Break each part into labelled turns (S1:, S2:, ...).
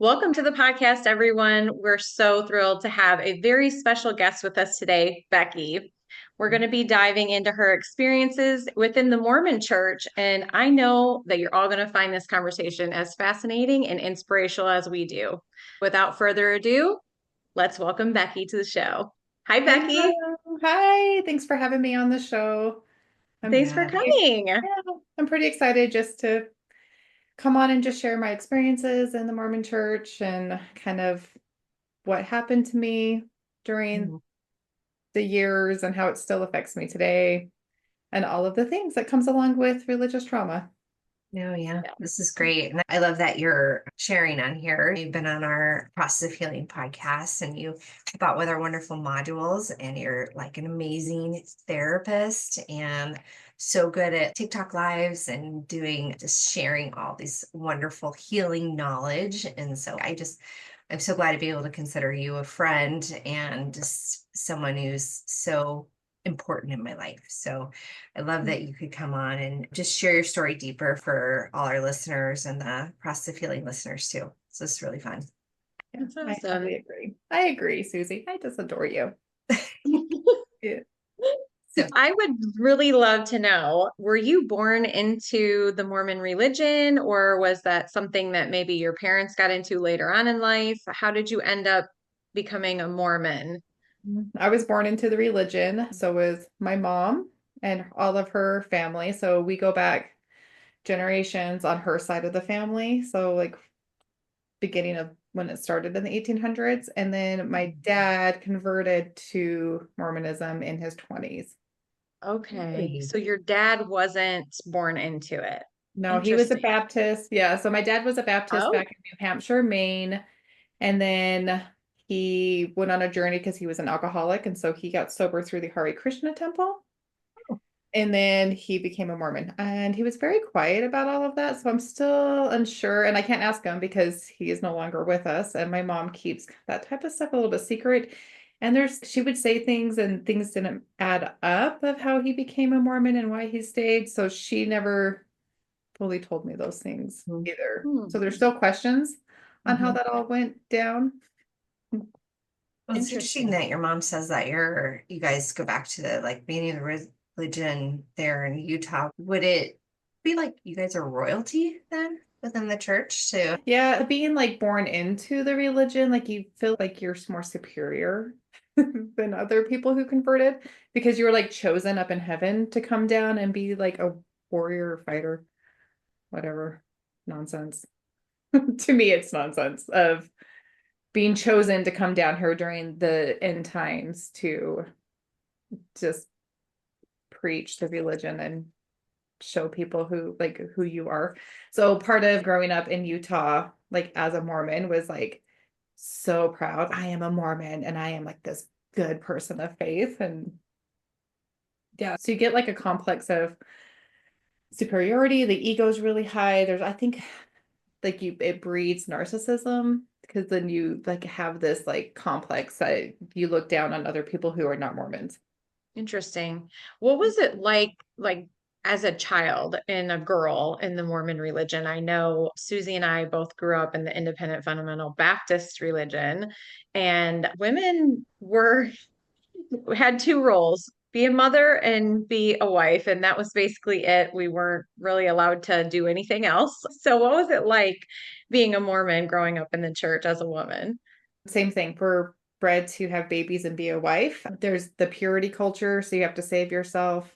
S1: Welcome to the podcast, everyone. We're so thrilled to have a very special guest with us today, Becky. We're going to be diving into her experiences within the Mormon Church, and I know that you're all going to find this conversation as fascinating and inspirational as we do. Without further ado, let's welcome Becky to the show. Hi, Becky.
S2: Hello. Hi. Thanks for having me on the show. I'm
S1: Thanks for
S2: pretty,
S1: coming.
S2: yeah, I'm pretty excited just to come on and just share my experiences in the Mormon Church and kind of what happened to me during the years and how it still affects me today and all of the things that comes along with religious trauma.
S3: Oh, yeah, this is great. And I love that you're sharing on here. You've been on our Process of Healing podcast and you come out with our wonderful modules, and you're like an amazing therapist and so good at TikTok lives and doing just sharing all these wonderful healing knowledge. And so I'm so glad to be able to consider you a friend and just someone who's so important in my life. So I love that you could come on and just share your story deeper for all our listeners and the Process of Healing listeners too. So it's really fun.
S2: Yeah,
S1: That's
S2: I
S1: awesome.
S2: totally agree. I agree, Susie. I just adore you. Yeah.
S3: So
S1: I would really love to know, were you born into the Mormon religion, or was that something that maybe your parents got into later on in life? How did you end up becoming a Mormon?
S2: I was born into the religion, so was my mom and all of her family. So we go back generations on her side of the family. So like beginning of when it started in the 1800s. And then my dad converted to Mormonism in his 20s.
S1: Okay,
S3: really,
S1: so your dad wasn't born into it.
S2: No, he was a
S1: Interesting.
S2: Baptist. Yeah. So my dad was a Baptist
S1: Oh,
S2: back in New Hampshire, Maine. And then he went on a journey because he was an alcoholic. And so he got sober through the Hare Krishna temple. And then he became a Mormon, and he was very quiet about all of that. So I'm still unsure, and I can't ask him because he is no longer with us. And my mom keeps that type of stuff a little bit secret. And she would say things and things didn't add up of how he became a Mormon and why he stayed. So she never fully told me those things either. So
S1: hmm.
S2: there's still questions on how
S3: Mhm.
S2: that all went down.
S3: Well, it's interesting
S1: Interesting.
S3: that your mom says that you guys go back to the like beginning of the religion there in Utah. Would it be like you guys are royalty then within the church too?
S2: Yeah, being like born into the religion, like you feel like you're more superior than other people who converted because you were like chosen up in heaven to come down and be like a warrior fighter, whatever nonsense. To me, it's nonsense of being chosen to come down here during the end times to just preach the religion and show people who you are. So part of growing up in Utah, like as a Mormon, was like so proud. I am a Mormon and I am like this good person of faith. And yeah, so you get like a complex of superiority. The ego is really high. I think like it breeds narcissism because then you like have this like complex that you look down on other people who are not Mormons.
S1: Interesting. What was it like as a child and a girl in the Mormon religion? I know Susie and I both grew up in the independent fundamental Baptist religion, and women were had two roles, be a mother and be a wife, and that was basically it. We weren't really allowed to do anything else. So what was it like being a Mormon growing up in the church as a woman?
S2: Same thing. We're bred to have babies and be a wife. There's the purity culture, so you have to save yourself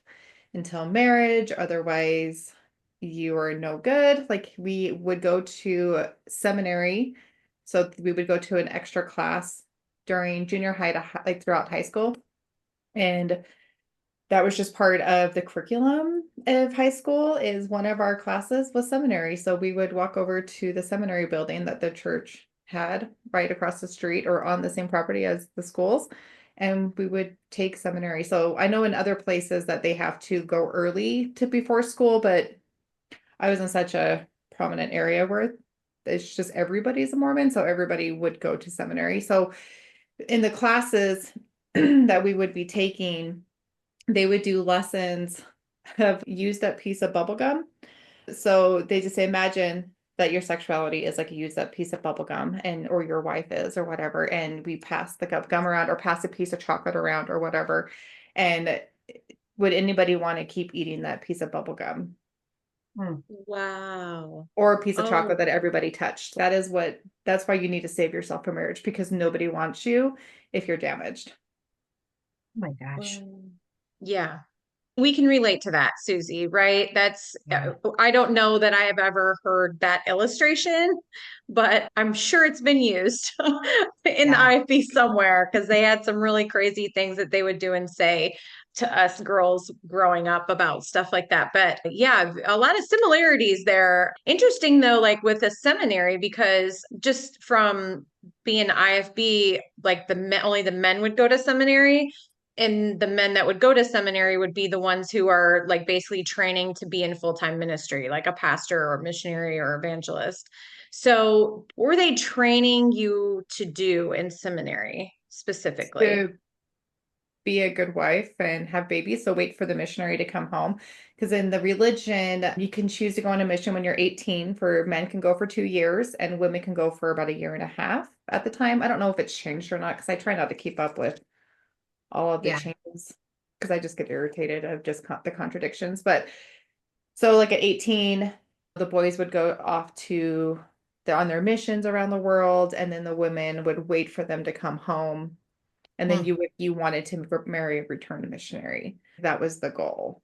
S2: until marriage, otherwise you are no good. Like we would go to seminary, so we would go to an extra class during junior high like throughout high school. And that was just part of the curriculum of high school is one of our classes was seminary. So we would walk over to the seminary building that the church had right across the street or on the same property as the schools. And we would take seminary. So I know in other places that they have to go early to before school, but I was in such a prominent area where it's just everybody's a Mormon. So everybody would go to seminary. So in the classes that we would be taking, they would do lessons of used up piece of bubble gum. So they just say, imagine that your sexuality is like a used up piece of bubble gum and or your wife is or whatever, and we pass the gum around or pass a piece of chocolate around or whatever, and would anybody want to keep eating that piece of bubble gum
S3: Hmm.
S1: Wow.
S2: or a piece of chocolate
S1: Oh,
S2: that everybody touched? That's why you need to save yourself for marriage, because nobody wants you if you're damaged.
S3: Oh my gosh.
S1: yeah. We can relate to that, Susie, right?
S3: Yeah.
S1: I don't know that I have ever heard that illustration, but I'm sure it's been used in the
S3: Yeah.
S1: IFB somewhere because they had some really crazy things that they would do and say to us girls growing up about stuff like that. But yeah, a lot of similarities there. Interesting though, like with a seminary, because just from being IFB, like only the men would go to seminary, and the men that would go to seminary would be the ones who are like basically training to be in full-time ministry, like a pastor or missionary or evangelist. So, were they training you to do in seminary specifically?
S2: To be a good wife and have babies. So wait for the missionary to come home. Because in the religion, you can choose to go on a mission when you're 18. For men can go for 2 years and women can go for about a year and a half at the time. I don't know if it's changed or not because I try not to keep up with all of the
S3: Yeah.
S2: changes because I just get irritated of just the contradictions. But so like at 18, the boys would go off on their missions around the world, and then the women would wait for them to come home, and then
S3: Hmm.
S2: you wanted to marry a returned missionary. That was the goal.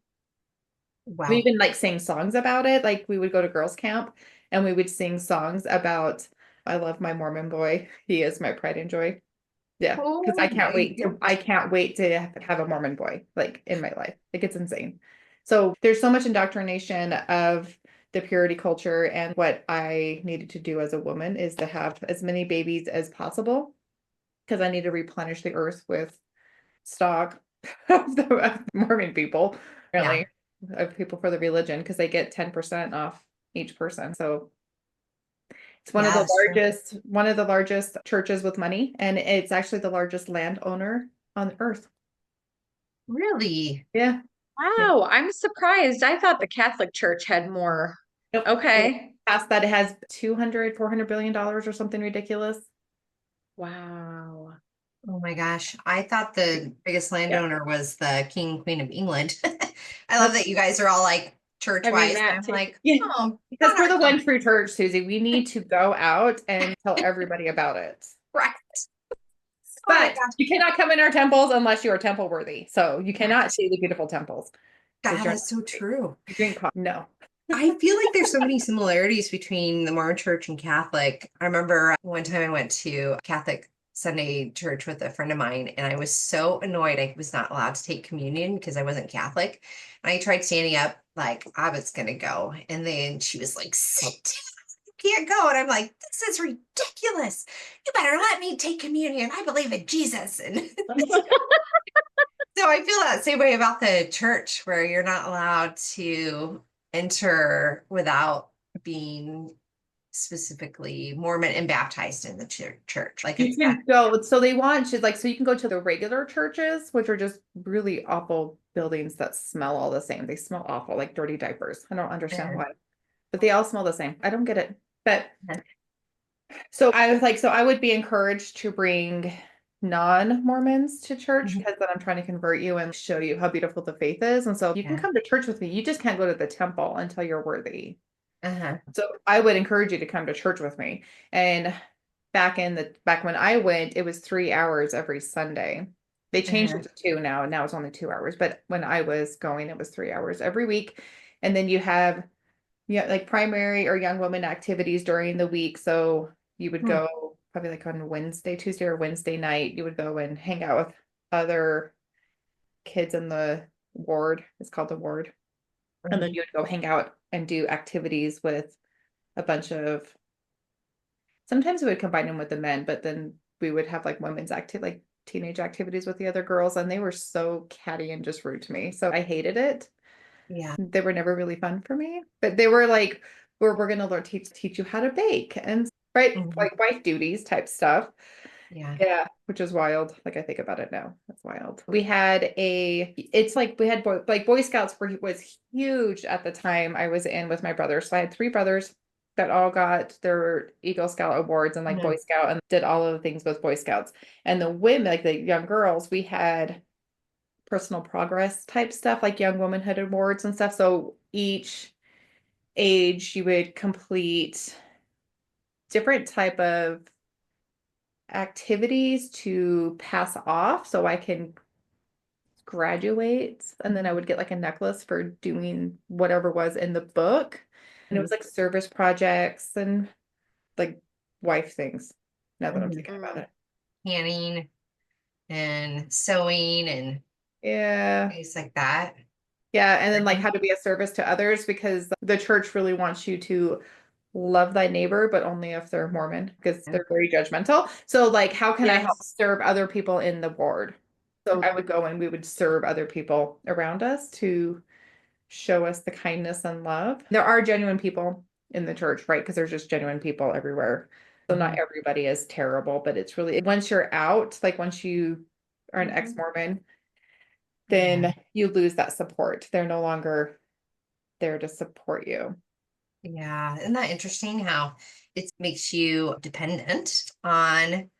S2: We
S3: Wow.
S2: even like sang songs about it. Like we would go to girls' camp and we would sing songs about, I love my Mormon boy. He is my pride and joy. Yeah, because
S3: Oh my
S2: I
S3: gosh.
S2: can't wait to have a Mormon boy like in my life. Like it's insane. So there's so much indoctrination of the purity culture, and what I needed to do as a woman is to have as many babies as possible because I need to replenish the earth with stock of Mormon people,
S3: Yeah.
S2: really, of people for the religion, because they get 10% off each person. So it's
S3: Yeah, that's true.
S2: one of the largest churches with money, and it's actually the largest landowner on earth.
S3: Really?
S2: Yeah. Yeah.
S1: Wow, I'm surprised. I thought the Catholic Church had more.
S2: Nope. It
S1: Okay.
S2: past that, it has 200, $400 billion or something ridiculous.
S1: Wow.
S3: Oh my gosh. I thought the biggest
S2: Yeah.
S3: landowner was the King and Queen of England. I love
S2: Nope.
S3: that you guys are all like church
S1: I mean,
S3: wise. And
S1: that
S3: I'm
S1: too.
S3: like,
S2: Yeah.
S3: oh,
S2: Because
S3: not
S2: we're
S3: our
S2: the
S3: king.
S2: one true church, Susie. We need to go out and tell everybody about it.
S3: Right. Oh my
S2: But
S3: gosh.
S2: you cannot come in our temples unless you are temple worthy. So you cannot see the beautiful temples because
S3: That
S2: you're
S3: is so true.
S2: you drink coffee. No.
S3: I feel like there's so many similarities between the Mormon Church and Catholic. I remember one time I went to Catholic Sunday church with a friend of mine, and I was so annoyed I was not allowed to take communion because I wasn't Catholic. And I tried standing up like I was gonna go, and then she was like, "Sit down, you can't go." And I'm like, "This is ridiculous. You better let me take communion. I believe in Jesus." And so I feel that same way about the church, where you're not allowed to enter without being specifically Mormon and baptized in the church. Like
S2: You
S3: it's that.
S2: can go, so they want you like, so you can go to the regular churches, which are just really awful buildings that smell all the same. They smell awful, like dirty diapers. I don't understand why, but they all smell the same. I don't get it. But so I was like, so I would be encouraged to bring non-Mormons to church
S3: Mhm.
S2: because then I'm trying to convert you and show you how beautiful the faith is. And so you can
S3: Yeah.
S2: come to church with me. You just can't go to the temple until you're worthy.
S3: Uh-huh.
S2: So I would encourage you to come to church with me. And back when I went, it was 3 hours every Sunday. They changed
S3: Uh-huh.
S2: it to two now, and now it's only 2 hours. But when I was going, it was 3 hours every week. And then you have like primary or young women activities during the week. So you would
S3: Hmm.
S2: go probably like on Tuesday or Wednesday night, you would go and hang out with other kids in the ward. It's called the ward. And then
S3: Mhm.
S2: you would go hang out and do activities with a bunch of, sometimes we would combine them with the men, but then we would have like like teenage activities with the other girls, and they were so catty and just rude to me. So I hated it.
S3: Yeah.
S2: They were never really fun for me, but they were like, we're gonna learn teach you how to bake and right,
S3: Mhm.
S2: like wife duties type stuff.
S3: Yeah.
S2: Yeah, which is wild. Like I think about it now, that's wild. We had it's like we had Boy Scouts was huge at the time I was in with my brothers. So I had three brothers that all got their Eagle Scout awards and like Boy Scout and did all of the things with Boy Scouts. And the women, like the young girls, we had personal progress type stuff, like young womanhood awards and stuff. So each age you would complete different type of activities to pass off so I can graduate, and then I would get like a necklace for doing whatever was in the book. And it was like service projects and like wife things, now that I'm thinking about it.
S3: Canning and sewing and
S2: Yeah.
S3: things like that.
S2: Yeah. And then like how to be a service to others, because the church really wants you to love thy neighbor, but only if they're Mormon, because they're very judgmental. So like, how can I help
S1: Yes.
S2: serve other people in the ward? So I would go and we would serve other people around us to show us the kindness and love. There are genuine people in the church, right? Because there's just genuine people everywhere. So not everybody is terrible, but it's really, once you're out, like once you are an ex-Mormon, then you lose that support. They're no longer there to support you.
S3: Yeah. Isn't that interesting how it makes you dependent on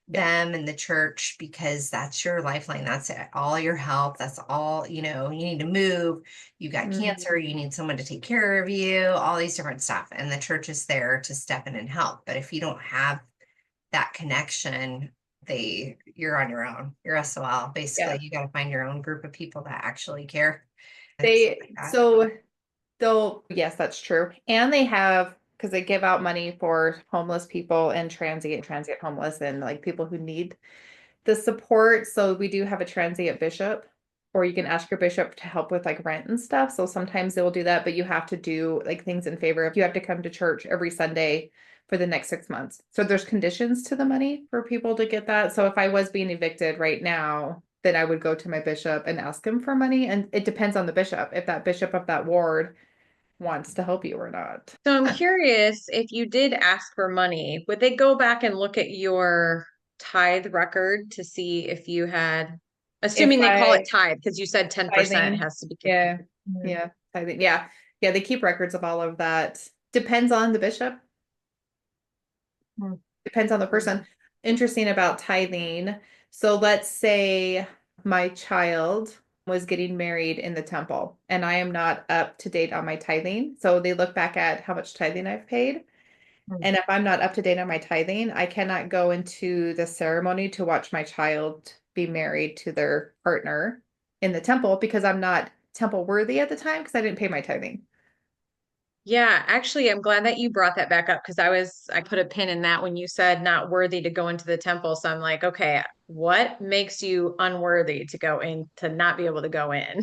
S3: them and the church, because that's your lifeline. That's it. All your help. That's all, you need to move. You got cancer. You need someone to take care of you, all these different stuff. And the church is there to step in and help. But if you don't have that connection, you're on your own. You're SOL. Basically, you got to find your own group of people that actually care.
S2: Yes, that's true. And they have, because they give out money for homeless people and transient homeless and like people who need the support. So we do have a transient bishop, or you can ask your bishop to help with like rent and stuff. So sometimes they will do that, but you have to do like things in favor of, you have to come to church every Sunday for the next 6 months. So there's conditions to the money for people to get that. So if I was being evicted right now, then I would go to my bishop and ask him for money. And it depends on the bishop, if that bishop of that ward wants to help you or not.
S1: So I'm curious, if you did ask for money, would they go back and look at your tithe record to see if you had,
S2: If
S1: assuming they call it
S2: I
S1: tithe, because you said 10%
S2: tithing,
S1: has to be.
S2: yeah, tithing, yeah, they keep records of all of that. Depends on the bishop. Depends on the person. Interesting about tithing. So let's say my child was getting married in the temple and I am not up to date on my tithing. So they look back at how much tithing I've paid. And if I'm not up to date on my tithing, I cannot go into the ceremony to watch my child be married to their partner in the temple, because I'm not temple worthy at the time because I didn't pay my tithing.
S1: Yeah, actually, I'm glad that you brought that back up, because I put a pin in that when you said not worthy to go into the temple. So I'm like, okay, what makes you unworthy to go in, to not be able to go in?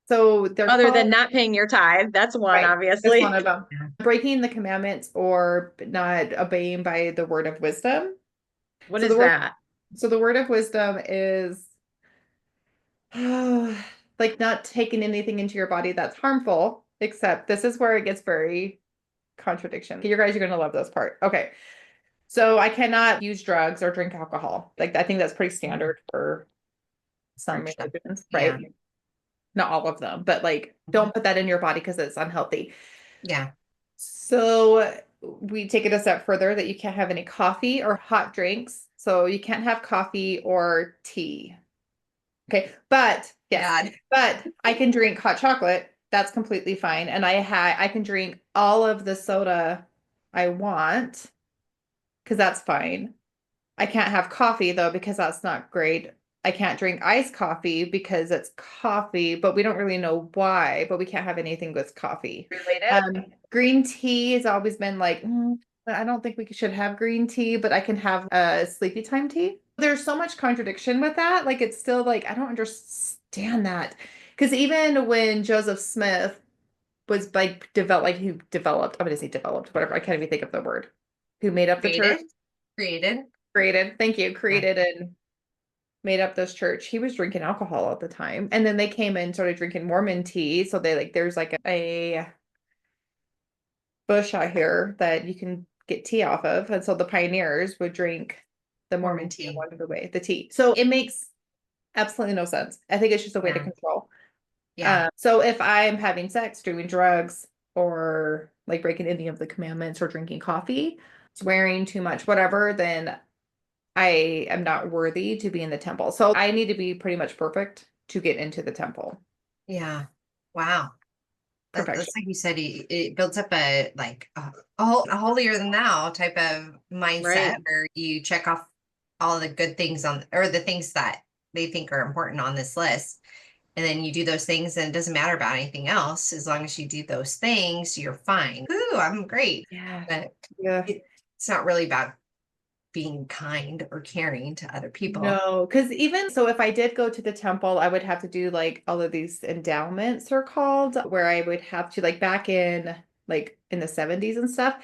S2: So they're
S1: Other
S2: called,
S1: than not paying your tithe. That's one,
S2: right, that's one
S1: obviously.
S2: of them. Breaking the commandments or not obeying by the word of wisdom.
S1: What
S2: So the
S1: is
S2: word,
S1: that?
S2: so the word of wisdom is like not taking anything into your body that's harmful, except this is where it gets very contradiction. You guys are going to love this part. Okay. So I cannot use drugs or drink alcohol. Like I think that's pretty standard for some religions, right?
S3: Yeah.
S2: Not all of them, but like don't put that in your body because it's unhealthy.
S3: Yeah.
S2: So we take it a step further that you can't have any coffee or hot drinks. So you can't have coffee or tea. Okay, but yes, but I can drink hot chocolate. That's completely fine. And I can drink all of the soda I want because that's fine. I can't have coffee though because that's not great. I can't drink iced coffee because it's coffee, but we don't really know why, but we can't have anything with coffee. Green tea has always been like, I don't think we should have green tea, but I can have a sleepy time tea. There's so much contradiction with that. Like it's still like, I don't understand that. Because even when Joseph Smith was like I'm going to say developed, whatever. I can't even think of the word. Who made up the church? Created. Thank you. Created and made up this church. He was drinking alcohol all the time. And then they came and started drinking Mormon tea. So they like, there's like a bush out here that you can get tea off of. And so the pioneers would drink the Mormon tea and wanted away the tea. So it makes absolutely no sense. I think it's just a way to control.
S3: Yeah.
S2: So if I'm having sex, doing drugs, or like breaking any of the commandments or drinking coffee, swearing too much, whatever, then I am not worthy to be in the temple. So I need to be pretty much perfect to get into the temple.
S3: Yeah. Wow.
S2: Perfection.
S3: That's like you said, it builds up a holier than thou type of mindset
S1: Right.
S3: where you check off all the good things on, or the things that they think are important on this list. And then you do those things and it doesn't matter about anything else. As long as you do those things, you're fine. Ooh, I'm great.
S2: Yeah.
S3: But
S2: Yeah.
S3: it's not really about being kind or caring to other people.
S2: No, because even so, if I did go to the temple, I would have to do like all of these endowments are called, where I would have to like back in like in the 70s and stuff.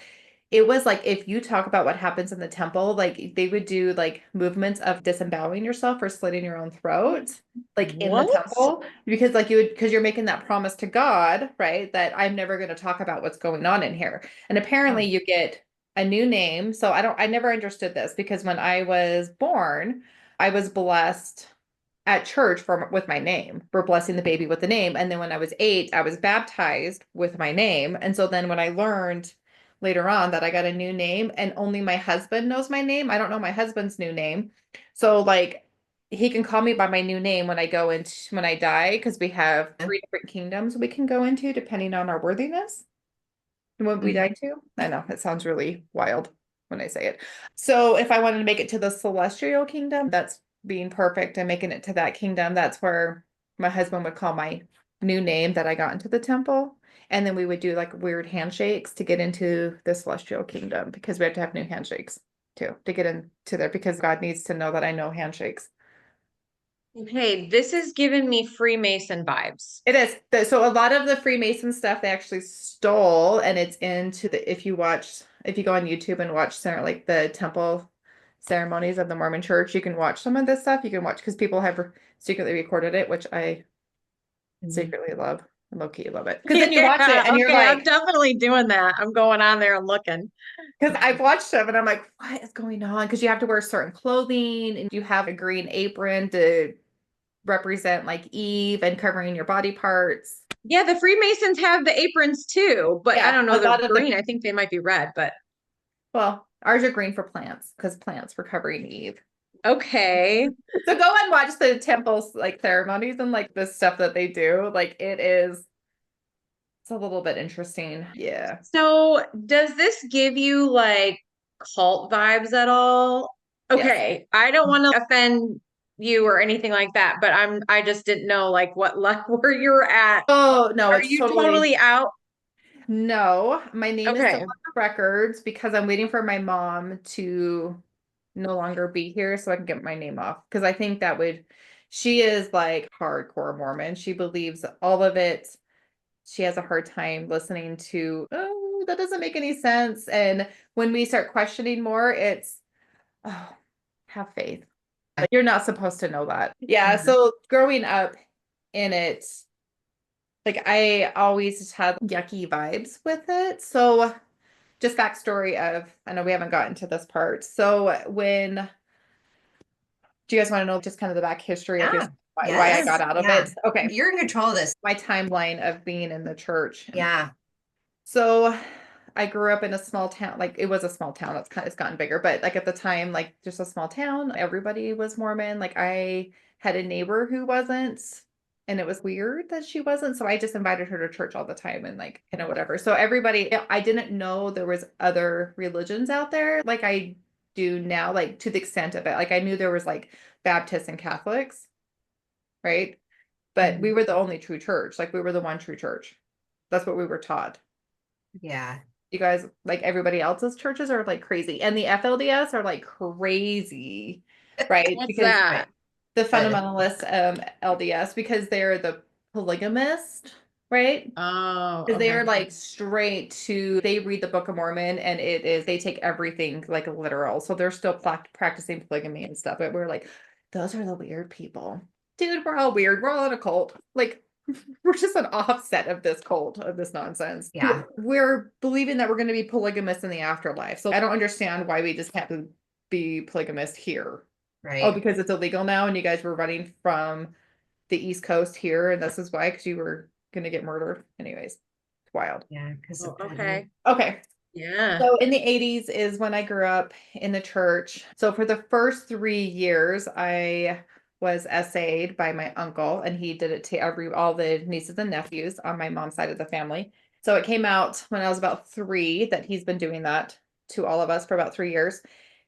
S2: It was like if you talk about what happens in the temple, like they would do like movements of disemboweling yourself or slitting your own throat, like in the
S1: What?
S2: temple, because like you would, because you're making that promise to God, right? That I'm never going to talk about what's going on in here. And apparently
S3: Oh,
S2: you get a new name. So I never understood this because when I was born, I was blessed at church for with my name, for blessing the baby with the name. And then when I was 8, I was baptized with my name. And so then when I learned later on that I got a new name and only my husband knows my name, I don't know my husband's new name. So like he can call me by my new name when I go into when I die, because we have 3 different kingdoms we can go into depending on our worthiness. What we
S3: mhm.
S2: died to? I know it sounds really wild when I say it. So if I wanted to make it to the celestial kingdom, that's being perfect and making it to that kingdom. That's where my husband would call my new name that I got into the temple. And then we would do like weird handshakes to get into the celestial kingdom, because we have to have new handshakes too to get into there, because God needs to know that I know handshakes.
S1: Okay, this is giving me Freemason vibes.
S2: It is. So a lot of the Freemason stuff they actually stole, and it's into the, if you go on YouTube and watch like the temple ceremonies of the Mormon Church, you can watch some of this stuff. You can watch because people have secretly recorded it, which I
S3: Mhm.
S2: secretly love. Low key love it. Because then you watch it
S1: Yeah,
S2: and you're
S1: okay, I'm
S2: like,
S1: definitely doing that. I'm going on there and looking.
S2: because I've watched them and I'm like, what is going on? Because you have to wear certain clothing and you have a green apron to represent like Eve and covering your body parts.
S1: Yeah, the Freemasons have the aprons too, but I
S2: Yeah,
S1: don't
S2: a
S1: know, they're
S2: lot of the
S1: green. I think they might be red, but
S2: Well, ours are green for plants because plants were covering Eve.
S1: okay.
S2: So go and watch the temples like ceremonies and like the stuff that they do. Like it's a little bit interesting. Yeah.
S1: So, does this give you like cult vibes at all?
S2: Yes.
S1: Okay, I don't want to offend you or anything like that, but I just didn't know like what level where you're at.
S2: Oh no,
S1: Are
S2: it's
S1: you
S2: totally
S1: totally out?
S2: no. My name is still
S1: Okay.
S2: on the records because I'm waiting for my mom to no longer be here so I can get my name off. Because I think that would she is like hardcore Mormon. She believes all of it. She has a hard time listening to, oh, that doesn't make any sense. And when we start questioning more, it's, oh, have faith. Like, you're not supposed to know that. Yeah.
S3: Mhm.
S2: So growing up in it, like I always just had yucky vibes with it. So just backstory of, I know we haven't gotten to this part. So do you guys want to know just kind of the back history of
S3: Yeah.
S2: why I
S3: Yes.
S2: got out of
S3: Yeah.
S2: it? Okay.
S3: You're in control of this.
S2: My timeline of being in the church.
S3: Yeah.
S2: So I grew up in a small town. Like it was a small town. It's gotten bigger, but like at the time, like just a small town, everybody was Mormon. Like I had a neighbor who wasn't, and it was weird that she wasn't. So I just invited her to church all the time and like, whatever. So everybody, I didn't know there was other religions out there like I do now, like to the extent of it. Like I knew there was like Baptists and Catholics, right? But we
S3: Mhm.
S2: were the only true church. Like we were the one true church. That's what we were taught.
S3: Yeah.
S2: You guys, like everybody else's churches are like crazy. And the FLDS are like crazy, right?
S1: What's
S2: Because
S1: that?
S3: Right.
S2: the
S3: The,
S2: fundamentalist LDS, because they're the polygamist, right?
S1: Oh,
S2: Because they
S1: okay.
S2: are like straight to, they read the Book of Mormon and it is, they take everything like literal. So they're still practicing polygamy and stuff. But we're like, those are the weird people. Dude, we're all weird. We're all in a cult. Like, we're just an offset of this cult, of this nonsense.
S3: yeah.
S2: We're believing that we're going to be polygamous in the afterlife. So I don't understand why we just have to be polygamist here. Oh,
S3: Right.
S2: because it's illegal now and you guys were running from the East Coast here, and this is why, because you were going to get murdered. Anyways. Wild.
S3: Yeah, because
S1: Oh,
S3: of that.
S1: okay.
S2: Okay.
S1: Yeah.
S2: So in the 80s is when I grew up in the church. So for the first 3 years, I was SA'd by my uncle, and he did it to all the nieces and nephews on my mom's side of the family. So it came out when I was about 3 that he's been doing that to all of us for about 3 years.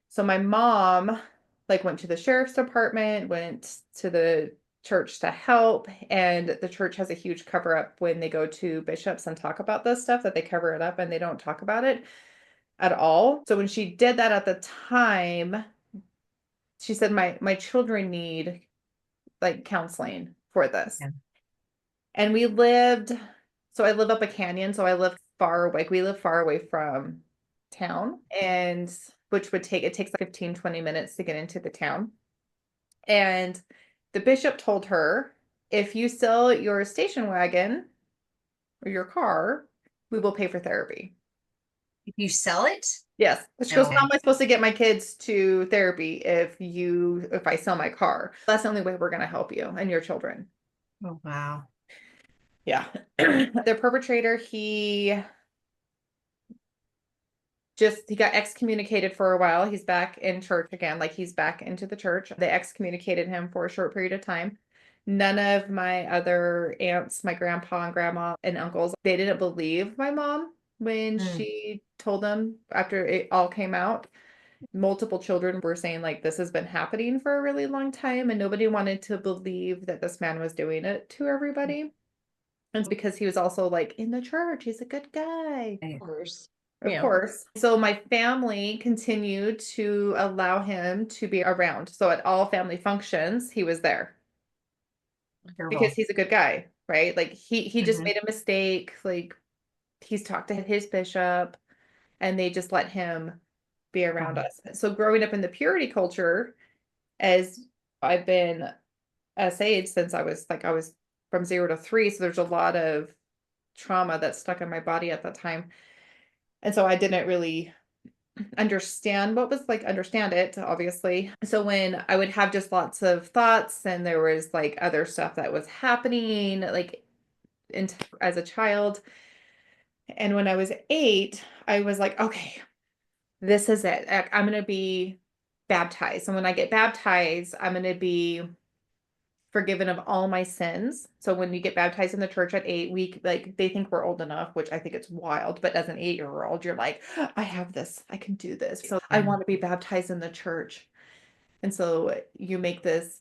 S2: So my mom like went to the sheriff's department, went to the church to help, and the church has a huge cover up when they go to bishops and talk about this stuff, that they cover it up and they don't talk about it at all. So when she did that at the time, she said my children need like counseling for this.
S3: Yeah.
S2: And we lived, so I live up a canyon, so I live far away. We live far away from town, and which would take, it takes like 15, 20 minutes to get into the town. And the bishop told her, if you sell your station wagon or your car, we will pay for therapy.
S3: If you sell it?
S2: Yes. She goes,
S3: No.
S2: how am I supposed to get my kids to therapy if I sell my car? That's the only way we're going to help you and your children.
S3: Oh, wow.
S2: Yeah. The perpetrator, he got excommunicated for a while. He's back in church again, like he's back into the church. They excommunicated him for a short period of time. None of my other aunts, my grandpa and grandma and uncles, they didn't believe my mom when she told them after it all came out. Multiple children were saying like this has been happening for a really long time, and nobody wanted to believe that this man was doing it to everybody. And it's because he was also like in the church, he's a good guy.
S1: Of course.
S2: Of
S1: Yeah.
S2: course. So my family continued to allow him to be around. So at all family functions, he was there because he's a good guy, right? Like he just made a mistake. Like he's talked to his bishop, and they just let him be around us. So growing up in the purity culture, as I've been SA'd since I was from 0 to 3, so there's a lot of trauma that's stuck in my body at that time. And so I didn't really understand understand it, obviously. So when I would have just lots of thoughts and there was like other stuff that was happening, like as a child. And when I was 8, I was like, okay, this is it. I'm going to be baptized. And when I get baptized, I'm going to be forgiven of all my sins. So when you get baptized in the church at 8, like they think we're old enough, which I think it's wild, but as an 8-year-old, you're like, I have this, I can do this. So I want to be baptized in the church. And so you make this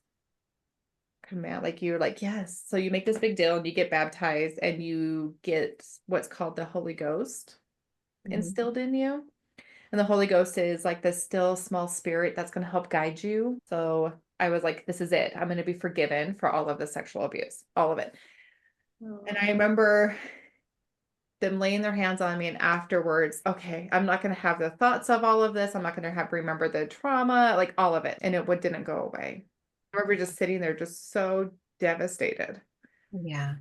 S2: command, like you're like, yes. So you make this big deal and you get baptized and you get what's called the Holy Ghost instilled in you. And the Holy Ghost is like this still small spirit that's going to help guide you. So I was like, this is it. I'm going to be forgiven for all of the sexual abuse, all of it. And I remember them laying their hands on me, and afterwards, okay, I'm not going to have the thoughts of all of this. I'm not going to have remember the trauma, like all of it. And didn't go away. I remember just sitting there just so devastated.
S3: Yeah.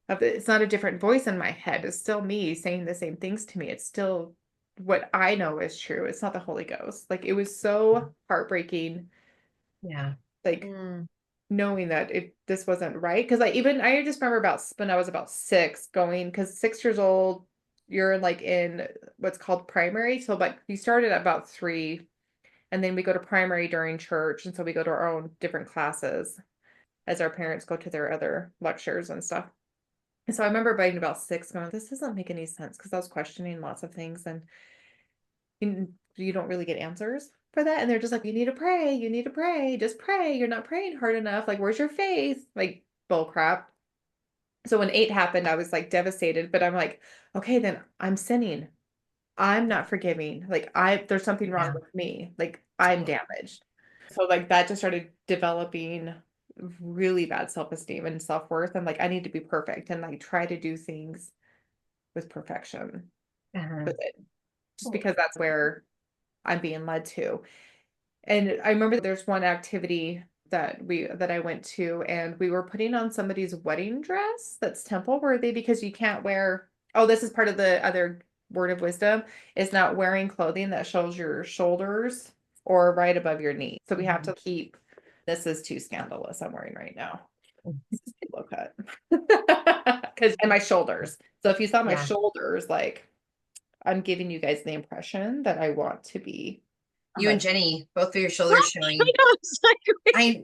S2: It's not a different voice in my head. It's still me saying the same things to me. It's still what I know is true. It's not the Holy Ghost. Like it was so heartbreaking.
S3: Yeah.
S2: Like knowing that this wasn't right. Cause I just remember about when I was about 6 going, cause 6 years old, you're like in what's called primary. So like you started at about 3, and then we go to primary during church. And so we go to our own different classes as our parents go to their other lectures and stuff. And so I remember being about 6 going, this doesn't make any sense, because I was questioning lots of things, and you don't really get answers for that. And they're just like, you need to pray, just pray. You're not praying hard enough. Like, where's your faith? Like bull crap. So when 8 happened, I was like devastated, but I'm like, okay, then I'm sinning. I'm not forgiving. Like there's something wrong with me. Like I'm damaged. So like that just started developing really bad self-esteem and self-worth. And like, I need to be perfect and like try to do things with perfection with it, just because that's where I'm being led to. And I remember there's one activity that I went to, and we were putting on somebody's wedding dress that's temple worthy, because you can't wear, oh, this is part of the other word of wisdom, is not wearing clothing that shows your shoulders or right above your knee. So we have to keep, this is too scandalous I'm wearing right now. This is low cut. Because and my shoulders. So if you saw my
S3: Yeah.
S2: shoulders, like I'm giving you guys the impression that I want to be a
S3: You and
S2: husband.
S3: Jenny, both of your shoulders
S1: I
S3: showing.
S1: know, it's like,
S3: I I'm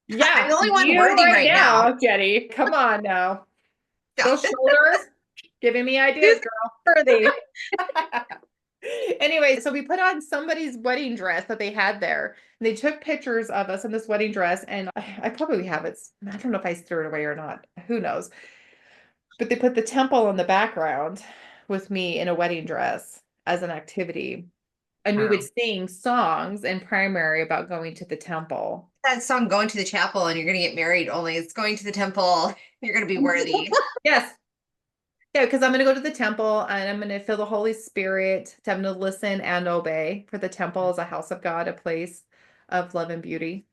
S2: Yeah,
S3: the only one
S2: you
S3: worthy
S2: right
S3: right now.
S2: now, Jenny. Come on now. Those shoulders giving me ideas,
S1: who's worthy?
S2: girl. Anyway, so we put on somebody's wedding dress that they had there. And they took pictures of us in this wedding dress, and I probably have it. I don't know if I threw it away or not. Who knows? But they put the temple in the background with me in a wedding dress as an activity. And we would
S3: Wow.
S2: sing songs in primary about going to the temple.
S3: That song going to the chapel and you're gonna get married, only it's going to the temple. You're gonna be worthy.
S2: Yes. Yeah, because I'm going to go to the temple and I'm going to feel the Holy Spirit. I'm going to listen and obey, for the temple is a house of God, a place of love and beauty.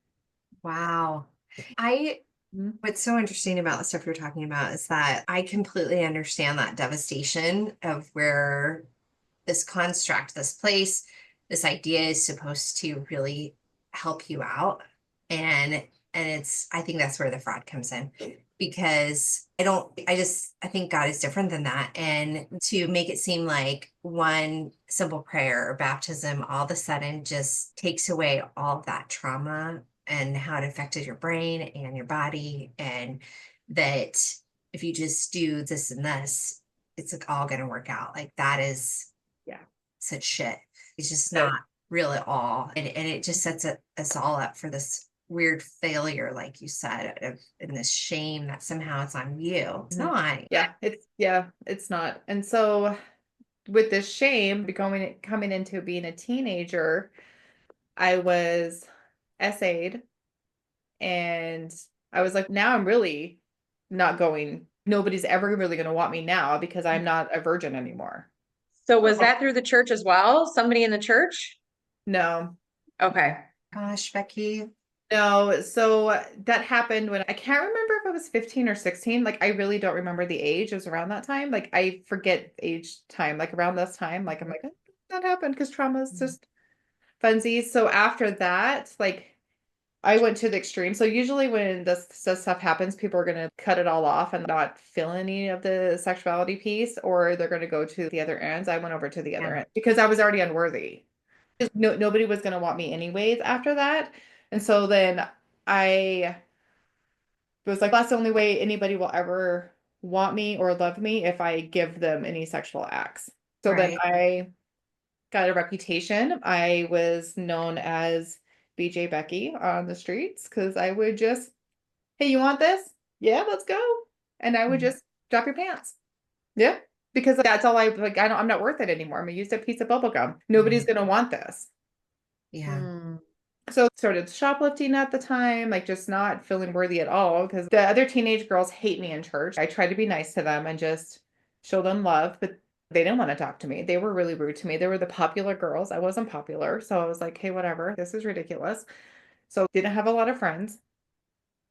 S3: Wow. I
S2: Mhm.
S3: What's so interesting about the stuff you're talking about is that I completely understand that devastation of where this construct, this place, this idea is supposed to really help you out. I think that's where the fraud comes in because I think God is different than that. And to make it seem like one simple prayer or baptism all of a sudden just takes away all of that trauma and how it affected your brain and your body, and that if you just do this and this, it's like all going to work out. Like that is
S2: Yeah.
S3: such shit. It's just
S2: Good.
S3: not real at all. And it just sets us all up for this weird failure, like you said, and this shame that somehow it's on you. It's
S2: Mhm.
S3: not.
S2: It's not. And so with this shame becoming coming into being a teenager, I was essayed, and I was like, now I'm really not going. Nobody's ever really going to want me now because I'm not a virgin anymore.
S1: So was
S2: Oh,
S1: that through the church as well? Somebody in the church?
S2: no.
S1: Okay.
S3: Gosh, Becky.
S2: No, so that happened when I can't remember if I was 15 or 16. Like, I really don't remember the age. It was around that time. Like, I forget age time, like around this time. Like, I'm like, that happened because trauma is just funsies. So after that, like, I went to the extreme. So usually when this stuff happens, people are going to cut it all off and not feel any of the sexuality piece, or they're going to go to the other ends. I went over to the other
S3: Yeah,
S2: end because I was already unworthy. No, nobody was going to want me anyways after that. And so then I was like, that's the only way anybody will ever want me or love me, if I give them any sexual acts. So then
S3: right.
S2: I got a reputation. I was known as BJ Becky on the streets because I would just, hey, you want this? Yeah, let's go. And I would
S3: Mhm.
S2: just drop your pants. Yeah. Because that's all I'm not worth it anymore. I'm a used up piece of bubble gum. Nobody's
S3: Mhm.
S2: going to want this.
S3: Yeah.
S1: Hmm.
S2: So started shoplifting at the time, like just not feeling worthy at all because the other teenage girls hate me in church. I tried to be nice to them and just show them love, but they didn't want to talk to me. They were really rude to me. They were the popular girls. I wasn't popular. So I was like, hey, whatever. This is ridiculous. So didn't have a lot of friends.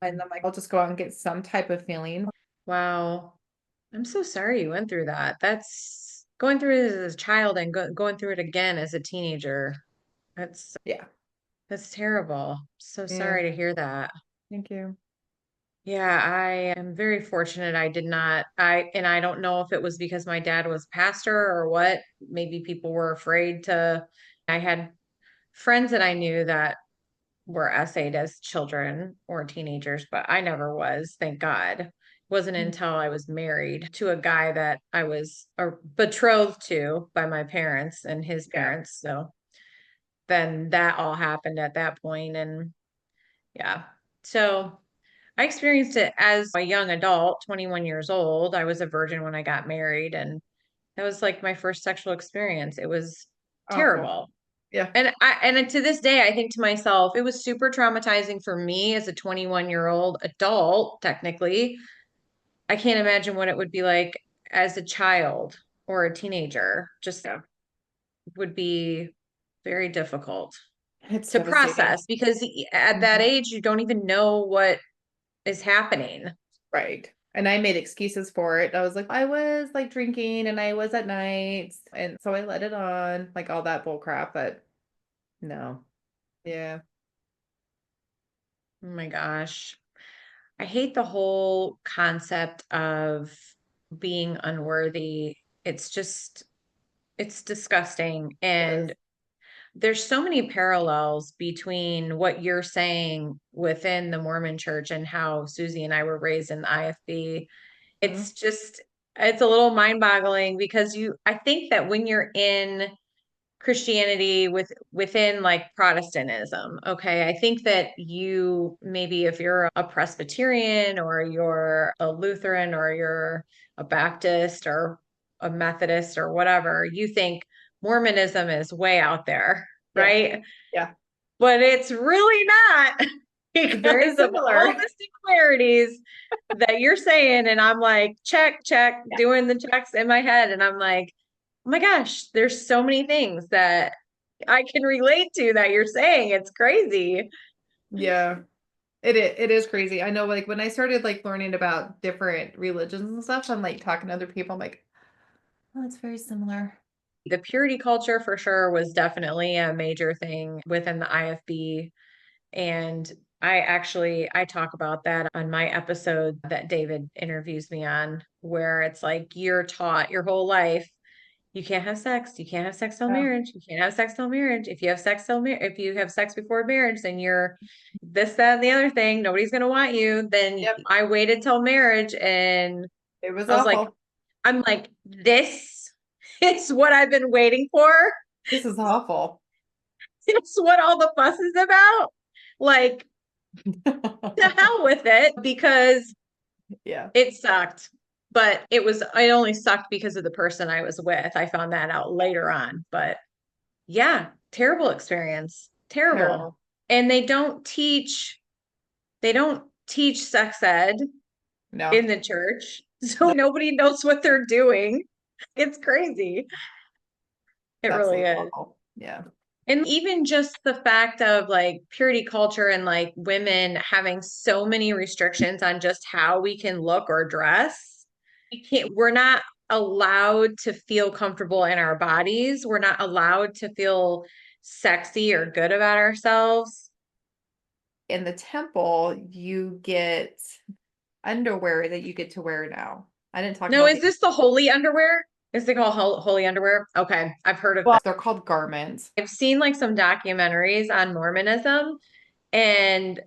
S2: And I'm like, I'll just go out and get some type of feeling.
S1: Wow. I'm so sorry you went through that. That's going through it as a child and going through it again as a teenager. That's
S2: Yeah.
S1: that's terrible. So
S2: Yeah.
S1: sorry to hear that.
S2: Thank you.
S1: Yeah, I am very fortunate I did not and I don't know if it was because my dad was pastor or what. Maybe people were afraid to. I had friends that I knew that were essayed as children or teenagers, but I never was, thank God. It wasn't until I was married to a guy that I was betrothed to by my parents and his
S2: Yeah.
S1: parents. So then that all happened at that point, and yeah. So I experienced it as a young adult, 21 years old. I was a virgin when I got married, and that was like my first sexual experience. It was
S2: Awful.
S1: terrible.
S2: Yeah.
S1: And to this day, I think to myself, it was super traumatizing for me as a 21-year-old adult, technically. I can't imagine what it would be like as a child or a teenager. Just
S2: Yeah.
S1: would be very difficult
S2: It's
S1: to
S2: devastating.
S1: process because at that
S2: Mhm.
S1: age, you don't even know what is happening.
S2: Right. And I made excuses for it. I was like, I was like drinking and I was at nights. And so I let it on, like all that bull crap. But no. Yeah.
S1: Oh my gosh. I hate the whole concept of being unworthy. It's disgusting. And
S2: Yes.
S1: there's so many parallels between what you're saying within the Mormon Church and how Susie and I were raised in the IFB.
S2: Mhm.
S1: It's a little mind-boggling because I think that when you're in Christianity within like Protestantism, okay, I think that you maybe if you're a Presbyterian or you're a Lutheran or you're a Baptist or a Methodist or whatever, you think Mormonism is way out there,
S2: Yeah.
S1: right?
S2: Yeah.
S1: But it's really not
S2: It's very
S1: because of all
S2: similar.
S1: the similarities that you're saying. And I'm like, check, check,
S2: Yeah.
S1: doing the checks in my head. And I'm like, oh my gosh, there's so many things that I can relate to that you're saying. It's crazy.
S2: Yeah. It is crazy. I know like when I started like learning about different religions and stuff, I'm like talking to other people, I'm like, oh, it's very similar.
S1: The purity culture for sure was definitely a major thing within the IFB. And I talk about that on my episode that David interviews me on, where it's like you're taught your whole life you can't have sex. You can't have sex till
S2: Yeah.
S1: marriage. You can't have sex till marriage. If you have sex before marriage, then you're this, that, and the other thing. Nobody's gonna want you. Then
S2: Yep.
S1: I waited till marriage and
S2: It was
S1: I was like,
S2: awful.
S1: I'm like, this is what I've been waiting for.
S2: This is awful.
S1: It's what all the fuss is about. Like, to hell with it because
S2: Yeah.
S1: it sucked. But it only sucked because of the person I was with. I found that out later on. But yeah, terrible experience. Terrible.
S2: Terrible.
S1: And they don't teach sex ed
S2: No.
S1: in the church. So
S2: No.
S1: nobody knows what they're doing. It's crazy. It
S2: It's
S1: really
S2: absolutely
S1: is.
S2: awful. Yeah.
S1: And even just the fact of like purity culture and like women having so many restrictions on just how we can look or dress. We're not allowed to feel comfortable in our bodies. We're not allowed to feel sexy or good about ourselves.
S2: In the temple, you get underwear that you get to wear now. I didn't talk
S1: No,
S2: about
S1: is this the holy underwear? Is it called holy underwear? Okay, I've heard of
S2: well,
S1: that.
S2: they're called garments.
S1: I've seen like some documentaries on Mormonism, and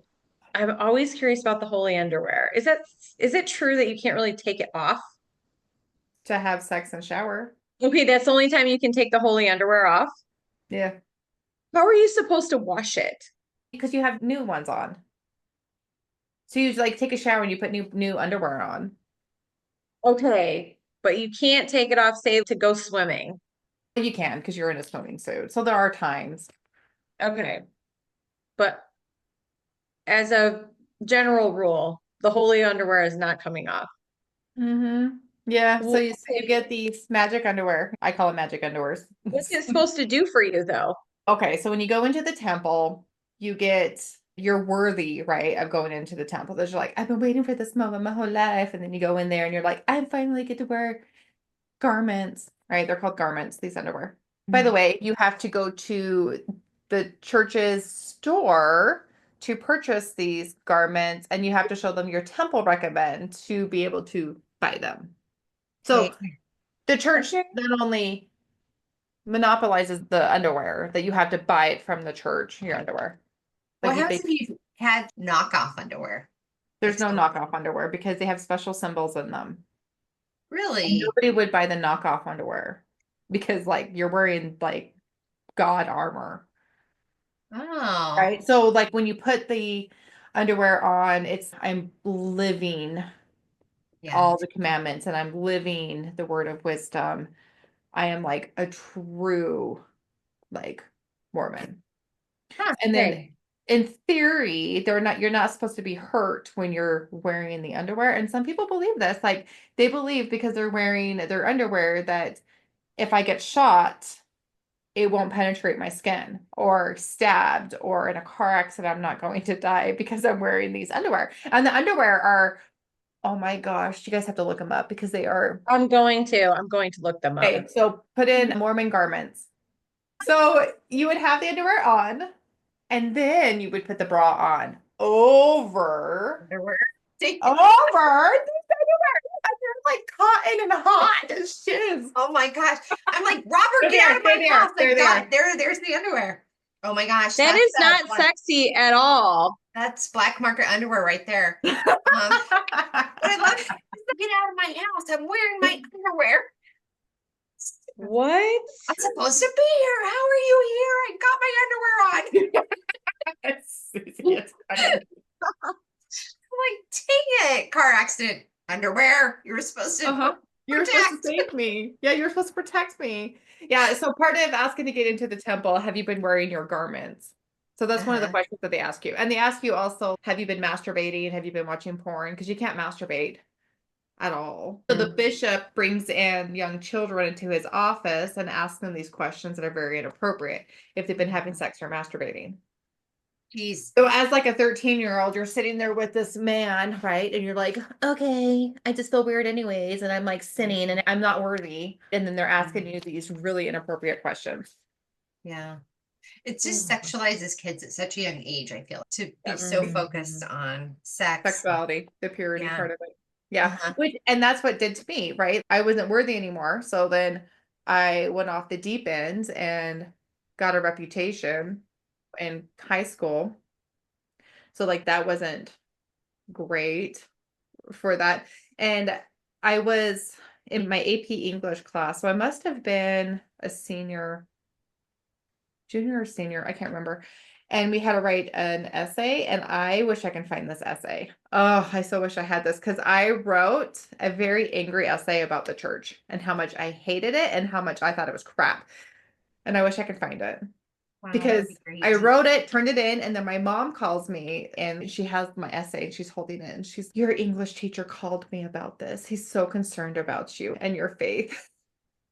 S1: I'm always curious about the holy underwear. Is it true that you can't really take it off?
S2: To have sex and shower.
S1: Okay, that's the only time you can take the holy underwear off.
S2: Yeah.
S1: How are you supposed to wash it?
S2: Because you have new ones on. So you like take a shower and you put new underwear on.
S1: Okay, but you can't take it off, say, to go swimming.
S2: You can because you're in a swimming suit. So there are times.
S1: Okay, but as a general rule, the holy underwear is not coming off.
S2: Mm-hmm. Yeah. So you
S1: Okay,
S2: get these magic underwear. I call it magic underwears.
S1: what's it supposed to do for you, though?
S2: Okay, so when you go into the temple, you're worthy, right, of going into the temple. Because you're like, I've been waiting for this moment my whole life. And then you go in there and you're like, I finally get to wear garments, right? They're called garments, these underwear. By the way, you have to go to the church's store to purchase these garments, and you have to show them your temple recommend to be able to buy them.
S3: Okay.
S2: So the church
S1: Okay.
S2: not only monopolizes the underwear that you have to buy it from the church, your underwear.
S3: What
S2: Like
S3: happens if you had knockoff underwear?
S2: there's
S3: Like
S2: no
S3: so,
S2: knockoff underwear because they have special symbols in them. And
S3: really?
S2: nobody would buy the knockoff underwear because like you're wearing like God armor.
S3: Oh,
S2: Right. So like when you put the underwear on, I'm living
S3: yeah.
S2: all the commandments and I'm living the word of wisdom. I am like a true like Mormon.
S3: Huh,
S2: And then
S1: Okay.
S2: in theory, you're not supposed to be hurt when you're wearing the underwear. And some people believe this. Like they believe because they're wearing their underwear that if I get shot, it won't penetrate my skin or stabbed or in a car accident, I'm not going to die because I'm wearing these underwear. And the underwear are, oh my gosh, you guys have to look them up because they are.
S1: I'm going to look them up.
S2: Okay, so put in Mormon garments. So you would have the underwear on and then you would put the bra on over
S3: Underwear. Take it.
S2: these underwear. like cotton and hot as shiz.
S3: Oh my gosh. I'm like, Robert,
S2: They're
S3: get out of
S2: there,
S3: my
S2: they're there,
S3: house.
S2: they're
S3: Like, God,
S2: there.
S3: there's the underwear. Oh my gosh.
S1: That
S3: That's
S1: is not sexy at all.
S3: that's black market underwear right there. What I love is get out of my house. I'm wearing my underwear.
S1: What?
S3: I'm supposed to be here. How are you here? I got my underwear on.
S2: It's funny.
S3: I'm like, dang it. Car accident. Underwear. You were supposed to
S2: You were supposed to
S3: protect.
S2: save me. Yeah, you were supposed to protect me. Yeah, so part of asking to get into the temple, have you been wearing your garments? So that's one of the questions that they ask you. And they ask you also, have you been masturbating? Have you been watching porn? Because you can't masturbate at all. So the bishop brings in young children into his office and asks them these questions that are very inappropriate if they've been having sex or masturbating.
S3: Jeez.
S2: So as like a 13-year-old, you're sitting there with this man, right? And you're like, okay, I just feel weird anyways. And I'm like sinning and I'm not worthy. And then they're asking you these really inappropriate questions.
S3: Yeah. It just sexualizes kids at such a young age, I feel, to be so focused on sex.
S2: Sexuality, the purity
S3: Yeah.
S2: part of it. Yeah.
S3: Uh-huh.
S2: And that's what did to me, right? I wasn't worthy anymore. So then I went off the deep end and got a reputation in high school. So like that wasn't great for that. And I was in my AP English class. So I must have been a senior, junior or senior, I can't remember. And we had to write an essay, and I wish I can find this essay. Oh, I so wish I had this because I wrote a very angry essay about the church and how much I hated it and how much I thought it was crap. And I wish I could find it.
S3: Wow,
S2: Because
S3: that'd be
S2: I
S3: great.
S2: wrote it, turned it in, and then my mom calls me and she has my essay and she's holding it and she's, your English teacher called me about this. He's so concerned about you and your faith.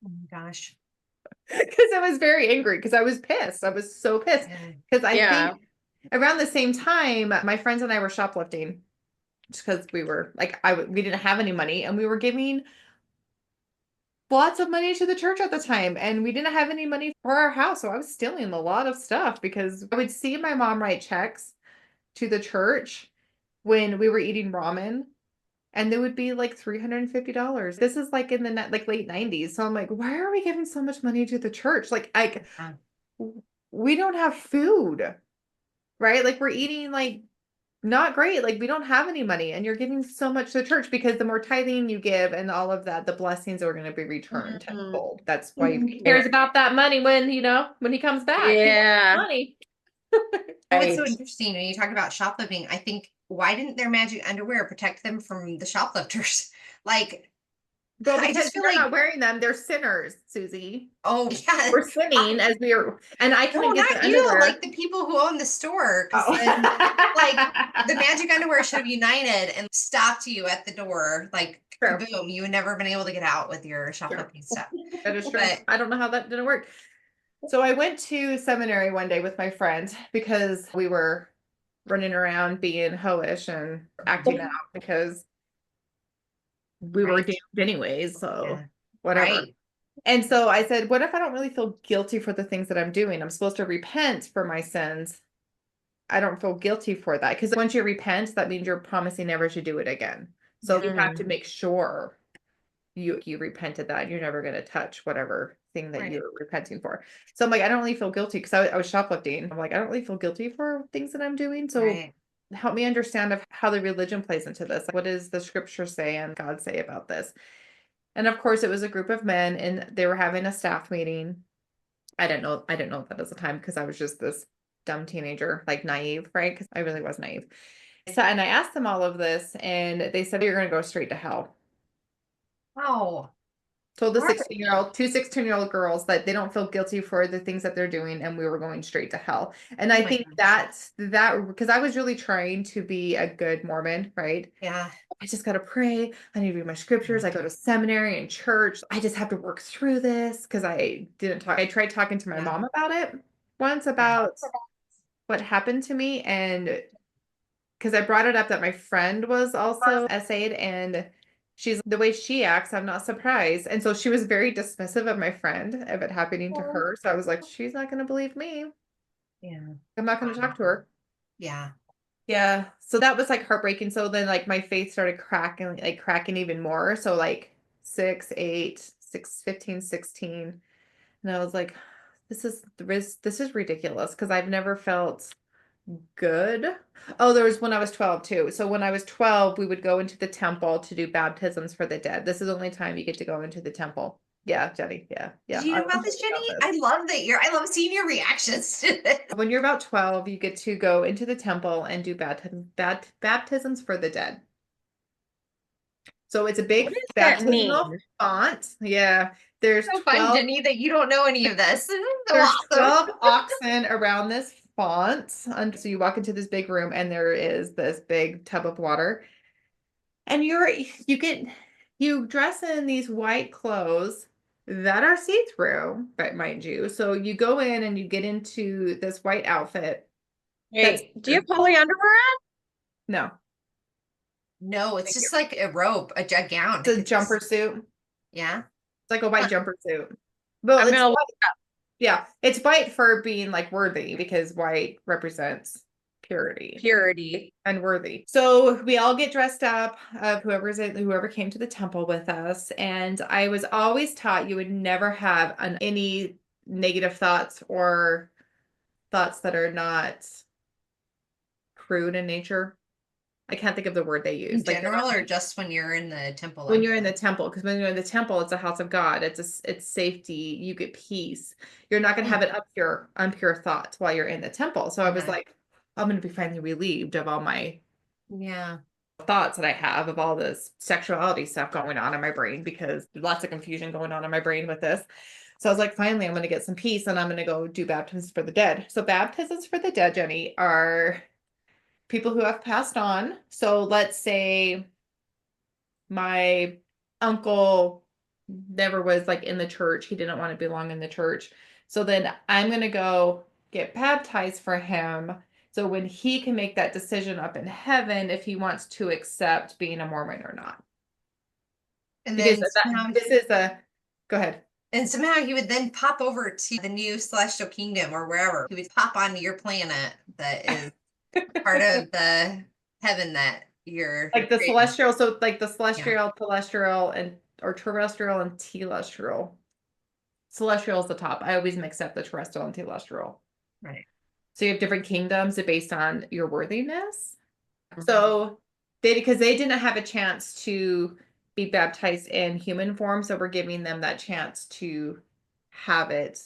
S3: Oh my gosh.
S2: Because I was very angry because I was pissed. I was so pissed because I think around the same time, my friends and I were shoplifting just because we were like, we didn't have any money and we were giving lots of money to the church at the time and we didn't have any money for our house. So I was stealing a lot of stuff because I would see my mom write checks to the church when we were eating ramen and they would be like $350. This is like in the like late 90s. So I'm like, why are we giving so much money to the church? Like we don't have food, right? Like we're eating like not great. Like we don't have any money and you're giving so much to the church because the more tithing you give and all of that, the blessings are going to be returned tenfold. That's why he cares about that money when, when he comes back.
S1: Yeah.
S2: Money.
S3: Oh, it's so interesting when you talk about shoplifting. I think, why didn't their magic underwear protect them from the shoplifters? Like,
S2: Well,
S3: I
S2: because
S3: just feel
S2: they're
S3: like,
S2: not wearing them. They're sinners, Susie.
S3: oh yeah,
S2: We're sinning as we are, and I couldn't
S3: no,
S2: get
S3: not
S2: the
S3: you,
S2: underwear.
S3: like the people who own the store. 'Cause
S2: Oh.
S3: then, like the magic underwear should have united and stopped you at the door. Like,
S2: True.
S3: boom, you would never been able to get out with your shoplifting stuff.
S2: That is true.
S3: But
S2: I don't know how that didn't work. So I went to seminary one day with my friend because we were running around being hoish and acting out because we were damned anyways. So whatever.
S3: right.
S2: And so I said, what if I don't really feel guilty for the things that I'm doing? I'm supposed to repent for my sins. I don't feel guilty for that because once you repent, that means you're promising never to do it again. So you have to make sure you repented that you're never going to touch whatever thing that you're repenting for. So I'm like, I don't really feel guilty because I was shoplifting. I'm like, I don't really feel guilty for things that I'm doing. So help me understand of how the religion plays into this. What does the scripture say and God say about this? And of course, it was a group of men and they were having a staff meeting. I didn't know that at the time because I was just this dumb teenager, like naive, right? Because I really was naive. So, and I asked them all of this and they said, you're going to go straight to hell.
S3: Oh.
S2: Told the 16-year-old girls that they don't feel guilty for the things that they're doing and we were going straight to hell. And I think that's that because I was really trying to be a good Mormon, right?
S3: Yeah.
S2: I just got to pray. I need to read my scriptures. I go to seminary and church. I just have to work through this because I didn't talk. I tried talking to my mom about it once about what happened to me. And because I brought it up that my friend was also essayed and she's the way she acts, I'm not surprised. And so she was very dismissive of my friend, of it happening to her. So I was like, she's not going to believe me.
S3: Yeah.
S2: I'm not going to talk to her.
S3: Yeah.
S2: Yeah. So that was like heartbreaking. So then like my faith started cracking even more. So like 6, 8, 6, 15, 16. And I was like, this is ridiculous because I've never felt good. Oh, there was when I was 12 too. So when I was 12, we would go into the temple to do baptisms for the dead. This is the only time you get to go into the temple. Yeah, Jenny. Yeah,
S3: Did
S2: yeah.
S3: you
S2: I
S3: know about
S2: told
S3: this,
S2: you
S3: Jenny?
S2: about
S3: I
S2: this.
S3: love that I love seeing your reactions to this.
S2: When you're about 12, you get to go into the temple and do baptisms for the dead. So it's a
S1: What
S2: big
S1: does that
S2: baptismal
S1: mean?
S2: font. Yeah, there's
S3: So fun,
S2: 12
S3: Jenny, that you don't know any of this. This is so
S2: there's
S3: awesome.
S2: 12 oxen around this font. And so you walk into this big room and there is this big tub of water. And you dress in these white clothes that are see-through, but mind you. So you go in and you get into this white outfit that's
S1: Wait, do you have poly underwear
S2: no,
S3: No, it's
S2: thank you.
S3: just like a robe, a gown.
S2: It's a jumper suit. It's
S3: Yeah.
S2: like a white
S3: Huh.
S2: jumper suit. Well,
S1: I'm
S2: it's
S1: gonna look.
S2: yeah, it's white for being like worthy because white represents purity
S1: Purity.
S2: and worthy. So we all get dressed up of whoever came to the temple with us. And I was always taught you would never have any negative thoughts or thoughts that are not crude in nature. I can't think of the word they use.
S3: In
S2: Like
S3: general, or just when you're in the temple?
S2: when you're in the temple, because when you're in the temple, it's a house of God. It's safety. You get peace. You're not gonna have an impure thoughts while you're in the temple. So I was like, I'm gonna be finally relieved of all my
S3: Yeah.
S2: thoughts that I have of all this sexuality stuff going on in my brain because there's lots of confusion going on in my brain with this. So I was like, finally, I'm gonna get some peace and I'm gonna go do baptisms for the dead. So baptisms for the dead, Jenny, are people who have passed on. So let's say my uncle never was like in the church. He didn't want to belong in the church. So then I'm going to go get baptized for him. So when he can make that decision up in heaven, if he wants to accept being a Mormon or not.
S3: And
S2: Because
S3: then somehow,
S2: this is go ahead.
S3: he would then pop over to the new celestial kingdom or wherever. He would pop onto your planet that is part of the heaven that you're
S2: Like the
S3: creating.
S2: celestial, so like the celestial, terrestrial, and or terrestrial and telestial. Celestial is the top. I always mix up the terrestrial and telestial.
S3: Right.
S2: So you have different kingdoms based on your worthiness. So because they didn't have a chance to be baptized in human form, so we're giving them that chance to have it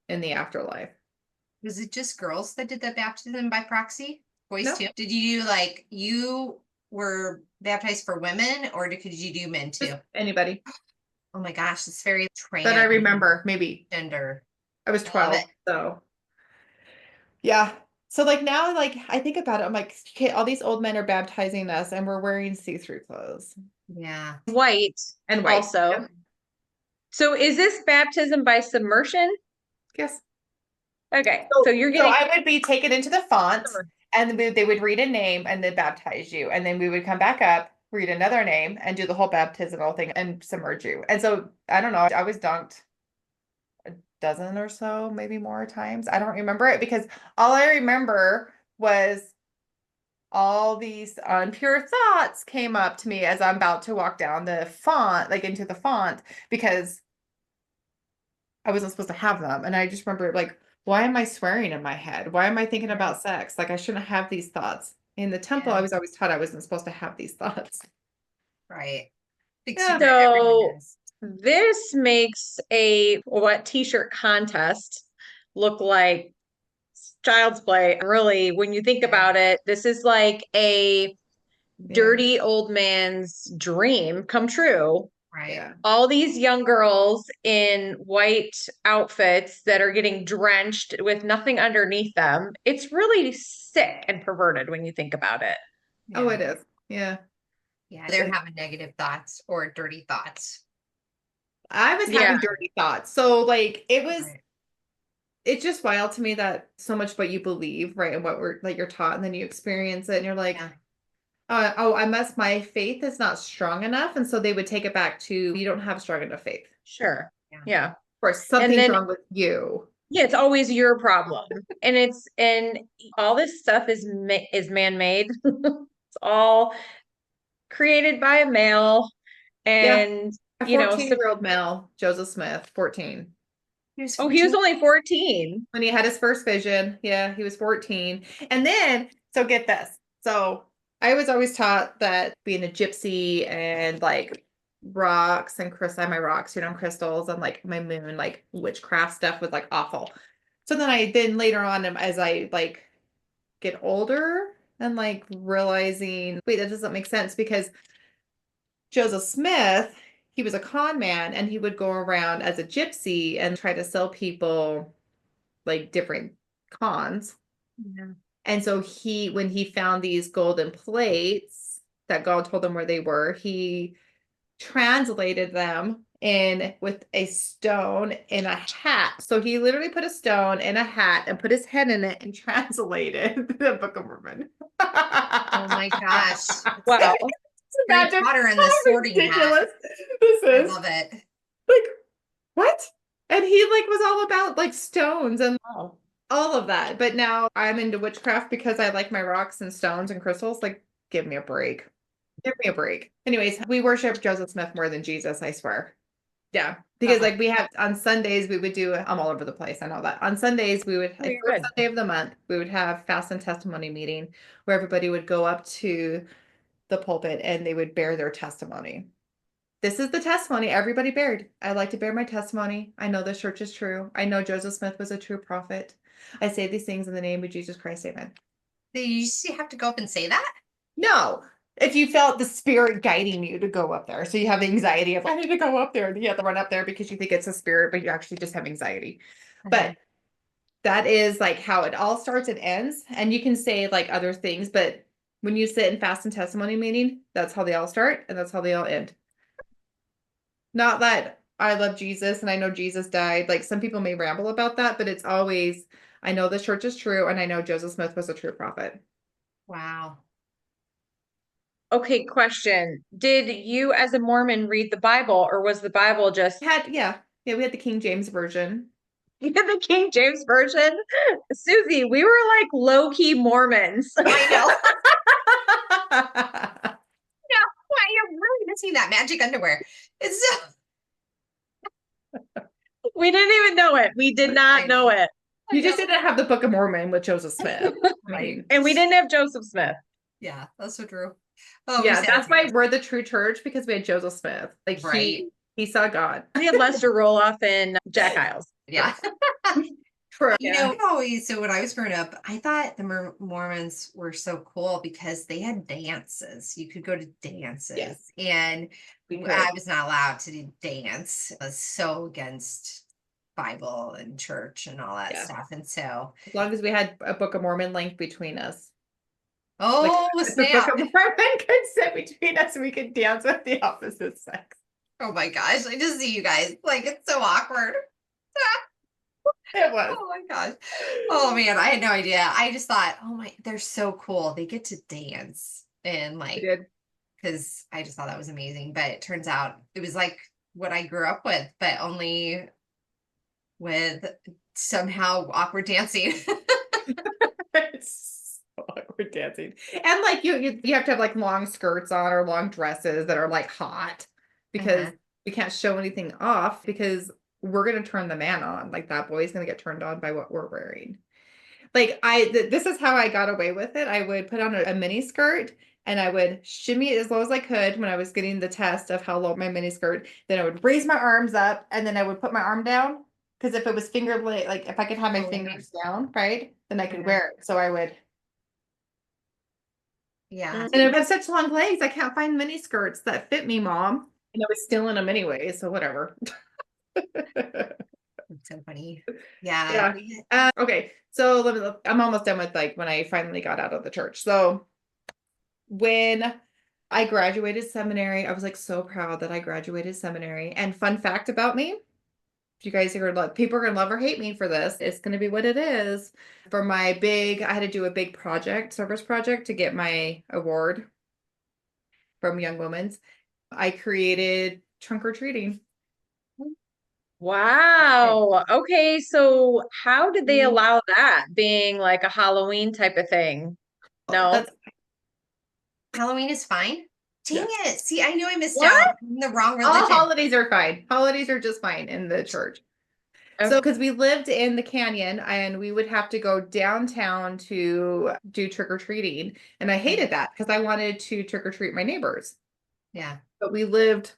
S2: in the afterlife.
S3: Was it just girls that did the baptism by proxy? Boys
S2: No,
S3: too? Did you do like you were baptized for women or could you do men too?
S2: anybody
S3: Oh my gosh, it's very
S2: that I remember. Maybe
S3: transgender.
S2: I was
S3: I love
S2: 12,
S3: it.
S2: so yeah. So like now, like I think about it, I'm like, okay, all these old men are baptizing us, and we're wearing see-through clothes
S3: Yeah.
S1: White
S2: and white.
S1: also.
S2: Yep.
S1: So is this baptism by submersion?
S2: Yes.
S1: Okay,
S2: So,
S1: so you're
S2: so
S1: getting
S2: I would be taken into the font, and then they would read a name and then baptize you, and then we would come back up, read another name, and do the whole baptismal thing and submerge you. And so I don't know, I was dunked a dozen or so, maybe more times. I don't remember it because all I remember was all these impure thoughts came up to me as I'm about to walk down the font, like into the font, because I wasn't supposed to have them. And I just remember like, why am I swearing in my head? Why am I thinking about sex? Like I shouldn't have these thoughts. In the temple, I
S3: Yeah.
S2: was always taught I wasn't supposed to have these thoughts.
S3: Right. Big
S2: Yeah.
S3: secret everyone
S1: so
S3: has.
S1: this makes a what t-shirt contest look like child's play. Really, when you think
S3: Yeah.
S1: about it, this is like a
S2: Yeah.
S1: dirty old man's dream come true.
S3: Right.
S2: Yeah.
S1: All these young girls in white outfits that are getting drenched with nothing underneath them. It's really sick and perverted when you think about it.
S2: Oh,
S3: Yeah.
S2: it is. Yeah.
S3: Yeah. They're having negative thoughts or dirty thoughts.
S2: I was
S1: Yeah,
S2: having dirty thoughts. So like
S3: Right.
S2: it's just wild to me that so much what you believe, right? And what we're like you're taught and then you experience it and you're like,
S3: Yeah.
S2: oh, my faith is not strong enough. And so they would take it back to you don't have strong enough faith.
S1: sure.
S3: Yeah.
S1: Yeah.
S2: Of course,
S1: And
S2: something's
S1: then
S2: wrong with you.
S1: Yeah, it's always your problem. And all this stuff is man-made. It's all created by a male
S2: Yeah.
S1: and
S2: A
S1: you know,
S2: 14-year-old male, Joseph Smith, 14.
S3: He was
S1: oh, he was
S3: 14.
S1: only 14.
S2: When he had his first vision. Yeah, he was 14. And then, so get this. So I was always taught that being a gypsy and like rocks and crystal, my rocks, crystals and like my moon, like witchcraft stuff was like awful. So then later on, as I like get older and like realizing, wait, that doesn't make sense because Joseph Smith, he was a con man and he would go around as a gypsy and try to sell people like different cons.
S1: Yeah.
S2: And so when he found these golden plates that God told him where they were, he translated them in with a stone in a hat. So he literally put a stone in a hat and put his head in it and translated the Book of Mormon.
S3: Oh my gosh. It's
S1: Wow.
S3: like Harry
S2: Imagine
S3: Potter and the
S2: how
S3: sorting hat.
S2: ridiculous this
S3: I
S2: is.
S3: love it.
S2: Like, what? And he like was all about like stones and
S1: Wow.
S2: all of that. But now I'm into witchcraft because I like my rocks and stones and crystals. Like, give me a break. Give me a break. Anyways, we worship Joseph Smith more than Jesus, I swear. Yeah. Because
S3: Uh-huh.
S2: like we have on Sundays, we would do, I'm all over the place. I know that. On Sundays, we would,
S1: Oh,
S2: like
S1: you're
S2: first
S1: good.
S2: Sunday of the month, we would have fast and testimony meeting where everybody would go up to the pulpit and they would bear their testimony. This is the testimony everybody bared. I like to bear my testimony. I know the church is true. I know Joseph Smith was a true prophet. I say these things in the name of Jesus Christ. Amen.
S3: Do you just have to go up and say that?
S2: No, if you felt the spirit guiding you to go up there. So you have anxiety of, I need to go up there. And you have to run up there because you think it's a spirit, but you actually just have anxiety.
S3: Uh-huh.
S2: But that is like how it all starts and ends. And you can say like other things, but when you sit in fast and testimony meeting, that's how they all start and that's how they all end. Not that I love Jesus and I know Jesus died. Like some people may ramble about that, but it's always, I know the church is true and I know Joseph Smith was a true prophet.
S3: Wow.
S1: Okay, question. Did you as a Mormon read the Bible or was the Bible just
S2: Yeah, we had the King James version.
S1: you had the King James version? Susie, we were like low-key Mormons.
S3: I know. No, why you're really missing that magic underwear. It's so
S1: We didn't even know it. We did
S3: I
S1: not know
S3: know.
S1: it.
S3: I
S2: You just
S3: know.
S2: didn't have the Book of Mormon with Joseph Smith. I
S3: Right.
S2: mean,
S1: And we didn't have Joseph Smith.
S3: Yeah, that's so true. Oh, we
S2: yeah,
S3: said it
S2: that's why
S3: together.
S2: we're the true church because we had Joseph Smith. Like
S3: Right.
S2: he saw God.
S1: We had Lester Roloff and Jack Hiles.
S3: Yeah.
S2: True.
S3: You know, always, so when I was growing up, I thought the Mormons were so cool because they had dances. You could go to dances.
S2: Yes.
S3: And
S2: We could.
S3: I was not allowed to dance. I was so against Bible and church and all that
S2: Yeah.
S3: stuff. And so,
S2: As long as we had a Book of Mormon link between us.
S3: oh,
S2: If the Book
S3: snap.
S2: of Mormon could sit between us, we could dance with the opposite sex.
S3: Oh my gosh. I just see you guys. Like, it's so awkward.
S2: It was.
S3: Oh my gosh. Oh man, I had no idea. I just thought, oh my, they're so cool. They get to dance. And
S2: We
S3: like,
S2: did.
S3: because I just thought that was amazing. But it turns out it was like what I grew up with, but only with somehow awkward dancing.
S2: It's so awkward dancing. And like you have to have like long skirts on or long dresses that are like hot because
S3: Uh-huh.
S2: we can't show anything off because we're gonna turn the man on. Like that boy's gonna get turned on by what we're wearing. Like this is how I got away with it. I would put on a mini skirt and I would shimmy it as low as I could when I was getting the test of how low my mini skirt. Then I would raise my arms up and then I would put my arm down. Because if it was like if I could have my
S3: Oh,
S2: fingers down, right, then I could
S3: Yeah.
S2: wear it. So I would.
S3: Yeah.
S2: And I have such long legs, I can't find mini skirts that fit me, Mom. And I was still in them anyway, so whatever.
S3: It's so funny. Yeah.
S2: Yeah. Okay, so I'm almost done with like when I finally got out of the church. So when I graduated seminary, I was like so proud that I graduated seminary. And fun fact about me, if you guys are gonna people are gonna love or hate me for this, it's gonna be what it is. For my I had to do a big service project to get my award from Young Women's. I created trunk or treating.
S1: Wow. Okay, so how did they
S2: Mm.
S1: allow that being like a Halloween type of thing? No?
S2: That's
S3: Halloween is fine. Dang
S2: yeah.
S3: it. See, I knew I missed
S1: What?
S3: out. I'm in the wrong
S2: All
S3: religion.
S2: holidays are fine. Holidays are just fine in the church. So,
S1: Okay.
S2: because we lived in the canyon and we would have to go downtown to do trick or treating. And I hated that because I wanted to trick or treat my neighbors.
S3: Yeah.
S2: But we lived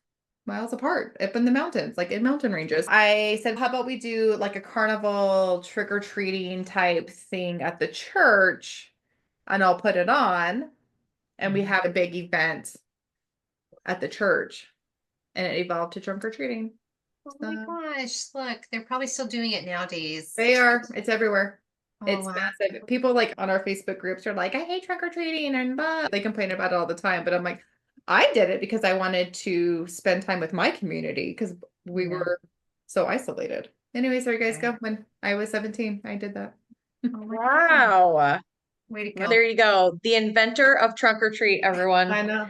S2: miles apart up in the mountains, like in mountain ranges. I said, how about we do like a carnival trick or treating type thing at the church and I'll put it on and we have a big event at the church and it evolved to trunk or treating.
S3: Oh my
S2: So
S3: gosh. Look, they're probably still doing it nowadays.
S2: they are, it's everywhere.
S3: Oh,
S2: It's
S3: wow.
S2: massive. People like on our Facebook groups are like, I hate trunk or treating and blah. They complain about it all the time. But I'm like, I did it because I wanted to spend time with my community because we
S3: Yeah.
S2: were so isolated. Anyways, there you guys
S3: Okay.
S2: go. When I was 17, I did that.
S3: Oh my God.
S1: Wow.
S3: Way to
S1: Well,
S3: go.
S1: there you go. The inventor of trunk or treat, everyone.
S2: I know.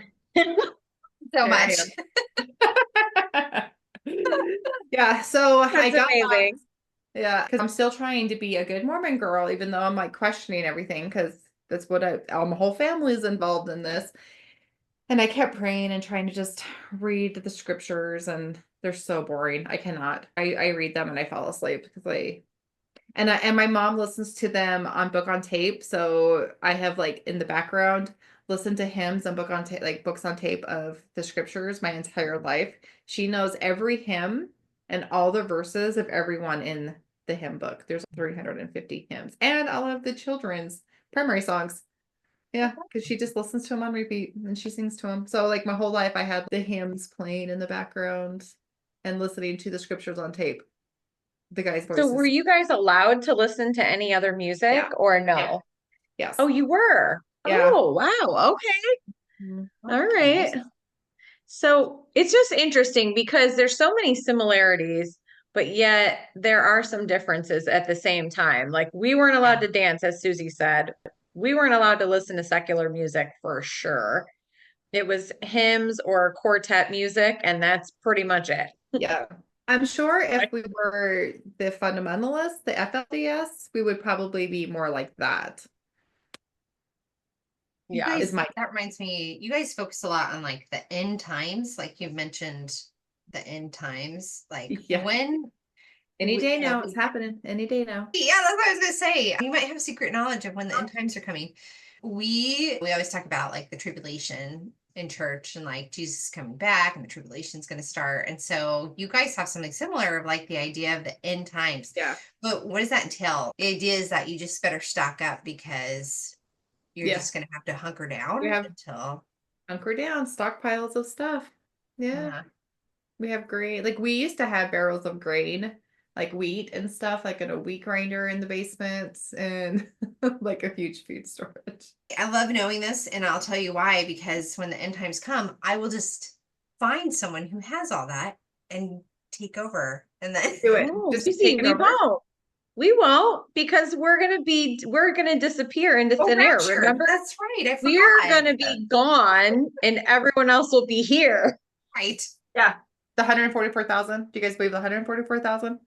S3: So
S2: Here
S3: much.
S2: I am. Yeah, so I
S1: That's
S2: got that.
S1: amazing.
S2: Yeah, because I'm still trying to be a good Mormon girl, even though I'm like questioning everything, because that's what my whole family is involved in this. And I kept praying and trying to just read the scriptures, and they're so boring. I cannot. I read them and I fall asleep because and my mom listens to them on book on tape. So I have like in the background listen to hymns and book on tape, like books on tape of the scriptures my entire life. She knows every hymn and all the verses of everyone in the hymn book. There's 350 hymns and all of the children's primary songs. Yeah, because she just listens to them on repeat and she sings to them. So like my whole life I had the hymns playing in the background and listening to the scriptures on tape. The guy's
S1: So
S2: voice
S1: were
S2: is
S1: you guys allowed to listen to any other music
S2: yeah,
S1: or
S2: yeah,
S1: no?
S2: yes.
S1: Oh, you were.
S2: Yeah.
S1: Oh, wow. Okay.
S2: Mhm.
S3: Oh
S1: All
S3: my
S1: right.
S3: goodness.
S1: So it's just interesting because there's so many similarities, but yet there are some differences at the same time. Like we weren't allowed
S3: Yeah.
S1: to dance, as Susie said. We weren't allowed to listen to secular music for sure. It was hymns or quartet music, and that's pretty much it.
S2: Yeah. I'm sure if
S1: Like,
S2: we were the fundamentalists, the FLDS, we would probably be more like that.
S3: You
S1: yeah.
S2: Is
S3: guys,
S2: my
S3: that reminds me, you guys focus a lot on like the end times, like you mentioned the end times. Like
S2: yeah. Any day
S3: you know,
S2: now, it's happening. Any day now.
S3: yeah, that's what I was gonna say. You might have secret knowledge of when the end times are coming. We always talk about like the tribulation in church and like Jesus is coming back and the tribulation's gonna start. And so you guys have something similar of like the idea of the end times.
S2: Yeah.
S3: But what does that entail? The idea is that you just better stock up because you're
S2: Yeah.
S3: just gonna have to hunker
S2: We
S3: down
S2: have
S3: until
S2: hunker down, stockpiles of stuff. Yeah.
S3: yeah.
S2: We have grain. Like we used to have barrels of grain, like wheat and stuff, like in a wheat grinder in the basements and like a huge food storage.
S3: I love knowing this, and I'll tell you why, because when the end times come, I will just find someone who has all that and take over. And then
S2: Do it.
S1: Oh,
S2: Just
S1: Susie,
S2: take it
S1: we
S2: over.
S1: won't. We won't because we're gonna disappear into
S3: oh,
S1: thin air.
S3: rapture.
S1: Remember?
S3: That's right. I
S1: We're
S3: forgot.
S1: gonna be gone and everyone else will be here.
S3: Right.
S2: Yeah. The 144,000. Do you guys believe the 144,000?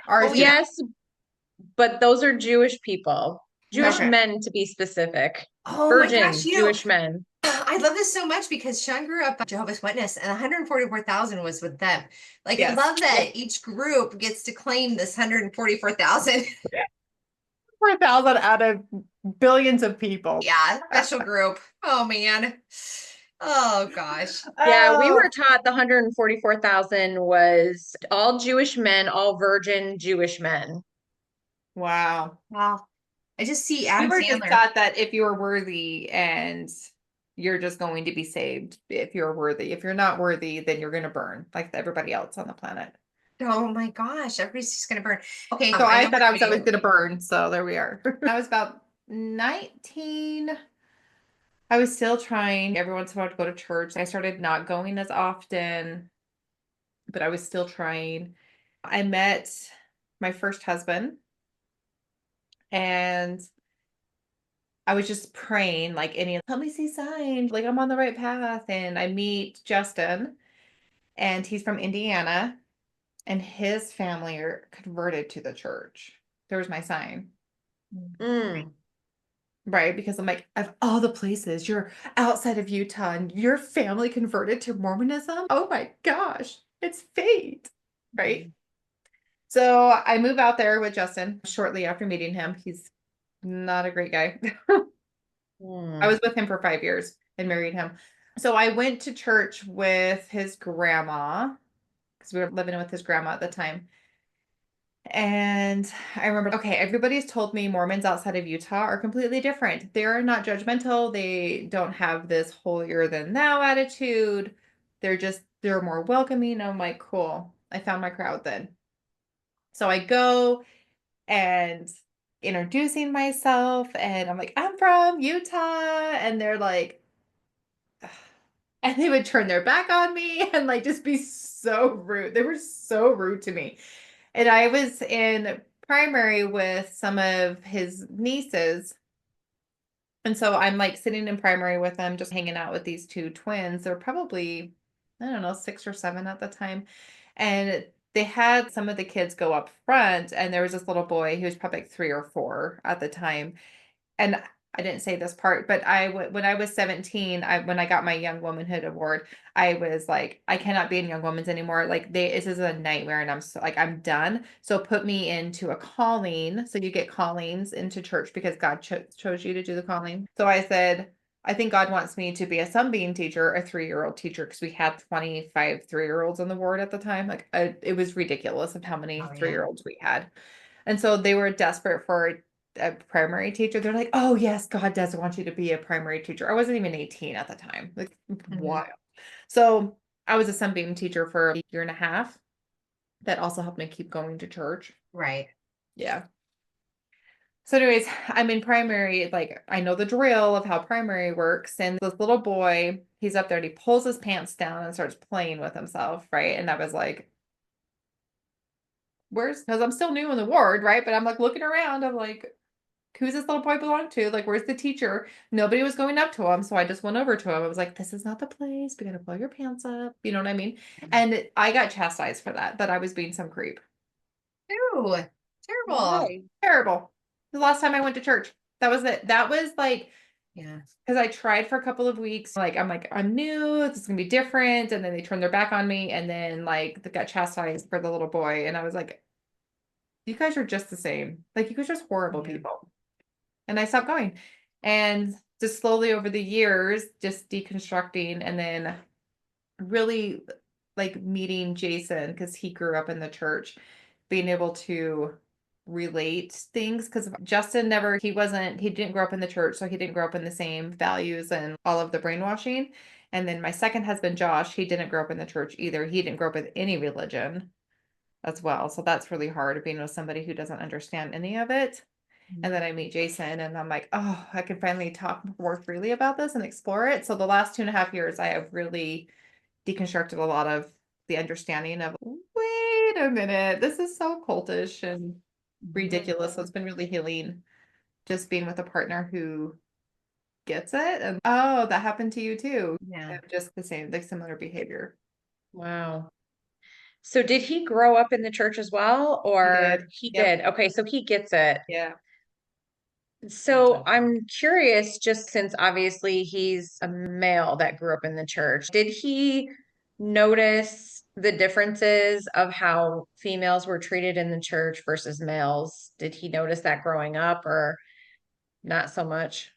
S2: Ours
S3: Oh,
S2: do.
S3: yeah.
S1: Yes, but those are Jewish people, Jewish
S2: Okay.
S1: men to be specific,
S3: Oh my gosh.
S1: virgin Jewish men.
S3: I love this so much because Sean grew up a Jehovah's Witness and 144,000 was with them. Like, I
S2: Yes.
S3: love that each group gets to claim this 144,000.
S2: 4,000 out of billions of people.
S3: Yeah, special group. Oh, man. Oh, gosh.
S1: Yeah, we
S2: Oh,
S1: were taught the 144,000 was all Jewish men, all virgin Jewish men.
S2: wow.
S3: Wow. I just see
S2: We
S3: Adam
S2: were just
S3: Sandler.
S2: taught that if you're worthy and you're just going to be saved if you're worthy. If you're not worthy, then you're going to burn like everybody else on the planet.
S3: Oh my gosh, everybody's just gonna burn. Okay,
S2: So
S3: I
S2: I
S3: know
S2: thought
S3: we're
S2: I was always
S3: getting
S2: going to burn. So there we are. I was about 19. I was still trying. Every once in a while to go to church. I started not going as often, but I was still trying. I met my first husband and I was just praying, like any, let me see signs, like I'm on the right path. And I meet Justin, and he's from Indiana. and his family are converted to the church. There was my sign.
S1: Mm.
S2: Right, because I'm like, of all the places, you're outside of Utah and your family converted to Mormonism. Oh my gosh, it's fate, right?
S3: Mhm.
S2: So I move out there with Justin shortly after meeting him. He's not a great guy. I
S1: Mm.
S2: was with him for 5 years and married him. So I went to church with his grandma because we were living with his grandma at the time. And I remember, okay, everybody's told me Mormons outside of Utah are completely different. They're not judgmental. They don't have this holier than thou attitude. They're more welcoming. I'm like, cool. I found my crowd then. So I go and introducing myself, and I'm like, I'm from Utah. And they're like, and they would turn their back on me and like just be so rude. They were so rude to me. And I was in primary with some of his nieces. And so I'm like sitting in primary with them, just hanging out with these two twins. They're probably, I don't know, 6 or 7 at the time. And they had some of the kids go up front, and there was this little boy who was probably like 3 or 4 at the time. And I didn't say this part, but when I was 17, when I got my Young Womanhood Award, I was like, I cannot be in Young Women's anymore. Like this is a nightmare, and I'm so like I'm done. So put me into a calling. So you get callings into church because God chose you to do the calling. So I said, I think God wants me to be a sunbeam teacher, a 3-year-old teacher, because we had 25 3-year-olds on the ward at the time. Like it was ridiculous of how many
S3: Oh, yeah.
S2: 3-year-olds we had. And so they were desperate for a primary teacher. They're like, oh yes, God does want you to be a primary teacher. I wasn't even 18 at the time. Like
S3: Mhm.
S2: wild. So I was a sunbeam teacher for a year and a half. That also helped me keep going to church.
S3: Right.
S2: Yeah. So anyways, I'm in primary, like I know the drill of how primary works. And this little boy, he's up there and he pulls his pants down and starts playing with himself, right? And I was like, because I'm still new in the ward, right? But I'm like looking around, I'm like, who's this little boy belong to? Like, where's the teacher? Nobody was going up to him. So I just went over to him. I was like, this is not the place. We gotta pull your pants up. You know what I mean? And I got chastised for that I was being some creep.
S3: Ooh, terrible.
S1: Why?
S2: Terrible. The last time I went to church. That was it. That was like,
S3: Yeah.
S2: because I tried for a couple of weeks. Like, I'm new. This is gonna be different. And then they turned their back on me. And then like they got chastised for the little boy. And I was like, you guys are just the same. Like you guys are just horrible
S3: Yeah.
S2: people. And I stopped going. And just slowly over the years, just deconstructing and then really like meeting Jason because he grew up in the church, being able to relate things because Justin he didn't grow up in the church, so he didn't grow up in the same values and all of the brainwashing. And then my second husband, Josh, he didn't grow up in the church either. He didn't grow up with any religion as well. So that's really hard being with somebody who doesn't understand any of it. And then I meet Jason and I'm like, oh, I can finally talk more freely about this and explore it. So the last 2.5 years, I have really deconstructed a lot of the understanding of, wait a minute, this is so cultish and ridiculous. So it's been really healing just being with a partner who gets it. And oh, that happened to you too.
S3: Yeah.
S2: And just the same, like similar behavior.
S1: Wow. So did he grow up in the church as well,
S2: He
S1: or
S2: did.
S1: he
S2: Yep.
S1: did? Okay, so he gets it.
S2: Yeah.
S3: That's
S1: So
S3: awesome.
S1: I'm curious, just since obviously he's a male that grew up in the church, did he notice the differences of how females were treated in the church versus males? Did he notice that growing up or not so much?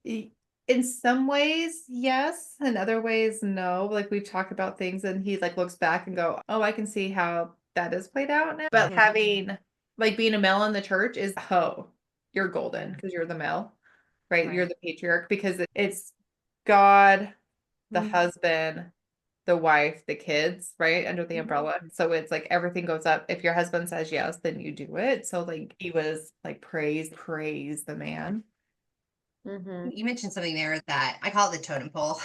S2: Y- In some ways, yes. In other ways, no. Like we've talked about things and he like looks back and go, oh, I can see how that is played out now. But
S1: Mhm.
S2: having like being a male in the church is, oh, you're golden because you're the male, right? You're
S3: Right.
S2: the patriarch because it's God, the
S1: Mhm.
S2: husband, the wife, the kids, right? Under the
S3: Mhm.
S2: umbrella. So it's like everything goes up. If your husband says yes, then you do it. So like he was like praise the man.
S1: Mhm.
S3: You mentioned something there that I call it the totem pole,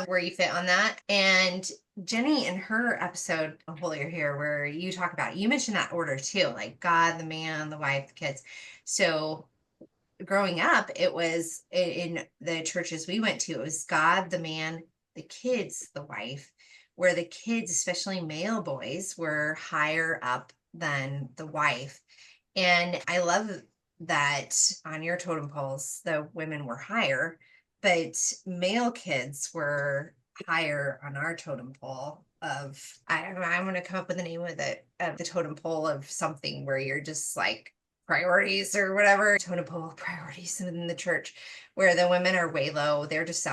S3: where you fit on that. And Jenny, in her episode of Holier Here, where you talk about, you mentioned that order too, like God, the man, the wife, the kids. So growing up, it was in the churches we went to, it was God, the man, the kids, the wife. where the kids, especially male boys, were higher up than the wife. And I love that on your totem poles, the women were higher, but male kids were higher on our totem pole of, I don't know, I'm going to come up with a name with it, of the totem pole of something where you're just like priorities or whatever, totem pole priorities in the church, where the women are way low. They're just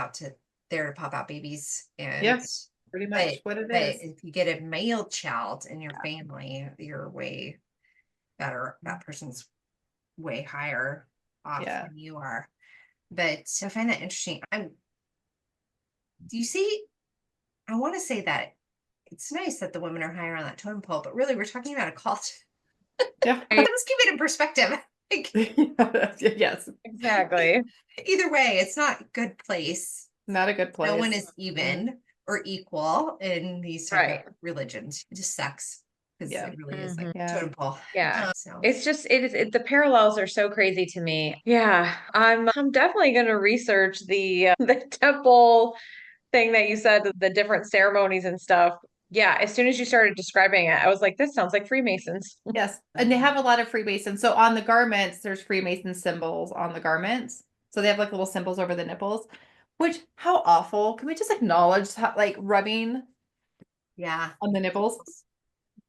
S3: there to pop out babies. And
S2: Yes, pretty much what it
S3: but
S2: is.
S3: if you get a male child in your family, you're way better. That person's way higher off than you are. But I find that interesting. Do you see? I want to say that it's nice that the women are higher on that totem pole, but really we're talking about a cult.
S2: Yeah.
S3: Let's keep it in perspective. Like,
S2: yes.
S1: Exactly.
S3: either way, it's not a good place.
S2: Not a good place.
S3: No one is even or equal in these type of religions. It just sucks because it really is like totem pole.
S1: Yeah.
S3: So
S1: It's just the parallels are so crazy to me. Yeah. I'm definitely going to research the the temple thing that you said, the different ceremonies and stuff. Yeah, as soon as you started describing it, I was like, this sounds like Freemasons.
S2: Yes. And they have a lot of Freemasons. So on the garments, there's Freemason symbols on the garments. So they have like little symbols over the nipples, which how awful. Can we just acknowledge how, like rubbing on the nipples?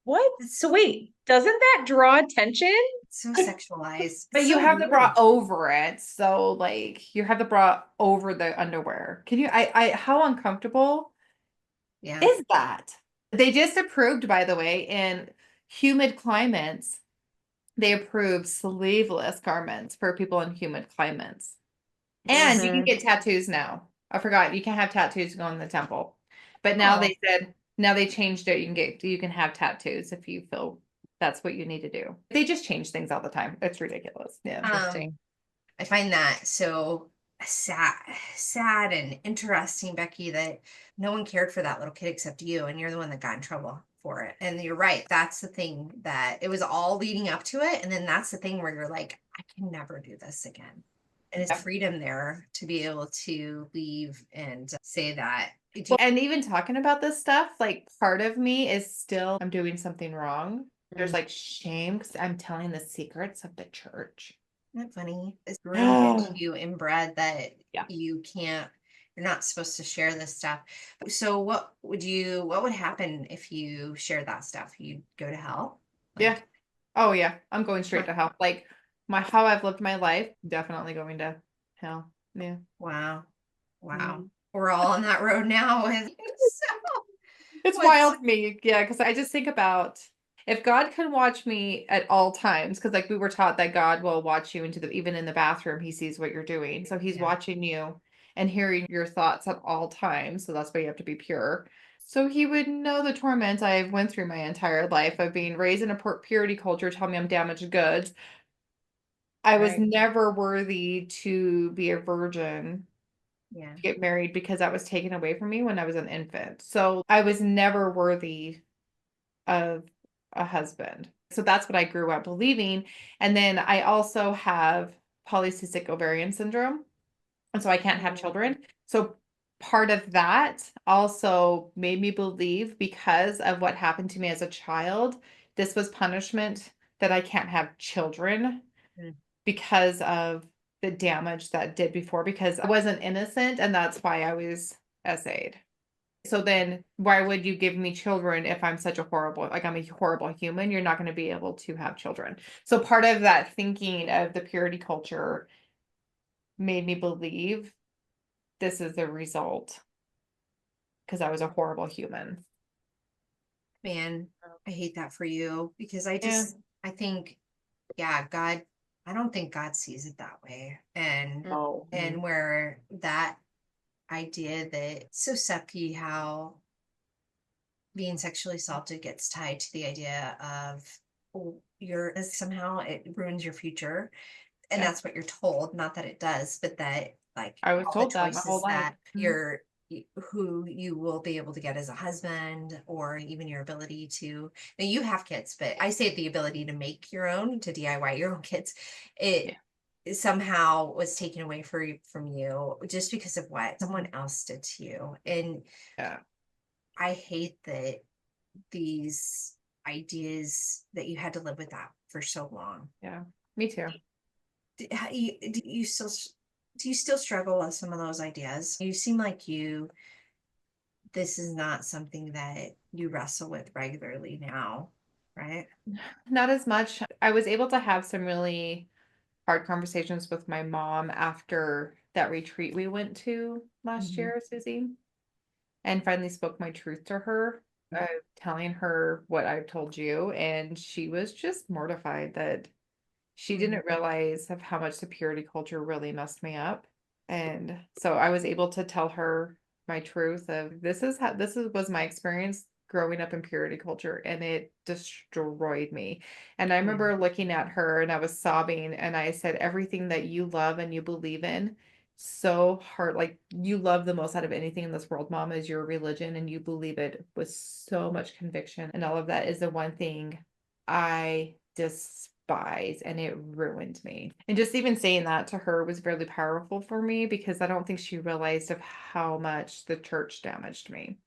S1: What? So wait, doesn't that draw attention?
S3: It's so sexualized.
S2: But
S3: It's
S2: you
S3: so
S2: have the bra
S3: weird.
S2: over it. So like you have the bra over the underwear. Can you I how uncomfortable
S3: Yeah.
S2: is that? They just approved, by the way, in humid climates, they approved sleeveless garments for people in humid climates. And you can get tattoos now. I forgot you can't have tattoos going in the temple. But now they said now they changed it. You can have tattoos if you feel that's what you need to do. They just change things all the time. It's ridiculous. Yeah.
S1: Interesting.
S3: I find that so sad and interesting, Becky, that no one cared for that little kid except you, and you're the one that got in trouble for it. And you're right. That's the thing, that it was all leading up to it. And then that's the thing where you're like, I can never do this again. And it's freedom there to be able to leave and say that.
S2: Well, and even talking about this stuff, like part of me is still, I'm doing something wrong. There's like shame because I'm telling the secrets of the church.
S3: Isn't that funny? It's groomed into you, inbred, that you can't, you're not supposed to share this stuff. So what would happen if you shared that stuff? You'd go to hell?
S2: Yeah. Oh yeah. I'm going straight to hell. Like how I've lived my life, definitely going to hell. Yeah.
S3: Wow. We're all on that road now.
S2: It's wild to me. Yeah. Cause I just think about if God can watch me at all times, because like we were taught that God will watch you even in the bathroom, he sees what you're doing. So he's watching you and hearing your thoughts at all times. So that's why you have to be pure. So he would know the torment I've went through my entire life of being raised in a purity culture, telling me I'm damaged goods. I was never worthy to be a virgin, to get married, because that was taken away from me when I was an infant. So I was never worthy of a husband. So that's what I grew up believing. And then I also have polycystic ovarian syndrome. And so I can't have children. So part of that also made me believe, because of what happened to me as a child, this was punishment that I can't have children because of the damage that did before, because I wasn't innocent, and that's why I was SA'd. So then why would you give me children if I'm such a horrible, like I'm a horrible human? You're not going to be able to have children. So part of that thinking of the purity culture made me believe this is the result, because I was a horrible human.
S3: Man, I hate that for you, because I think, God, I don't think God sees it that way. And where that idea that it's so sucky how being sexually assaulted gets tied to the idea of somehow it ruins your future. And that's what you're told. Not that it does, but that like
S2: I was
S3: all
S2: told
S3: the
S2: that my whole
S3: choices
S2: life.
S3: that who you will be able to get as a husband, or even your ability to, now you have kids, but I say the ability to make your own, to DIY your own kids, it somehow was taken away from you just because of what someone else did to you. And I hate that these ideas that you had to live with that for so long.
S2: Yeah, me too.
S3: Do you still struggle with some of those ideas? You seem like this is not something that you wrestle with regularly now, right?
S2: Not as much. I was able to have some really hard conversations with my mom after that retreat we went to last
S3: Mhm.
S2: year, Susie, and finally spoke my truth to her, telling her what I've told you. And she was just mortified that she
S3: Mhm.
S2: didn't realize of how much the purity culture really messed me up. And so I was able to tell her my truth of was my experience growing up in purity culture, and it destroyed me. And I
S3: Yeah.
S2: remember looking at her and I was sobbing and I said, everything that you love and you believe in so hard, like you love the most out of anything in this world, mom, is your religion, and you believe it with so much conviction. And all of that is the one thing I despise, and it ruined me. And just even saying that to her was really powerful for me, because I don't think she realized of how much the church damaged me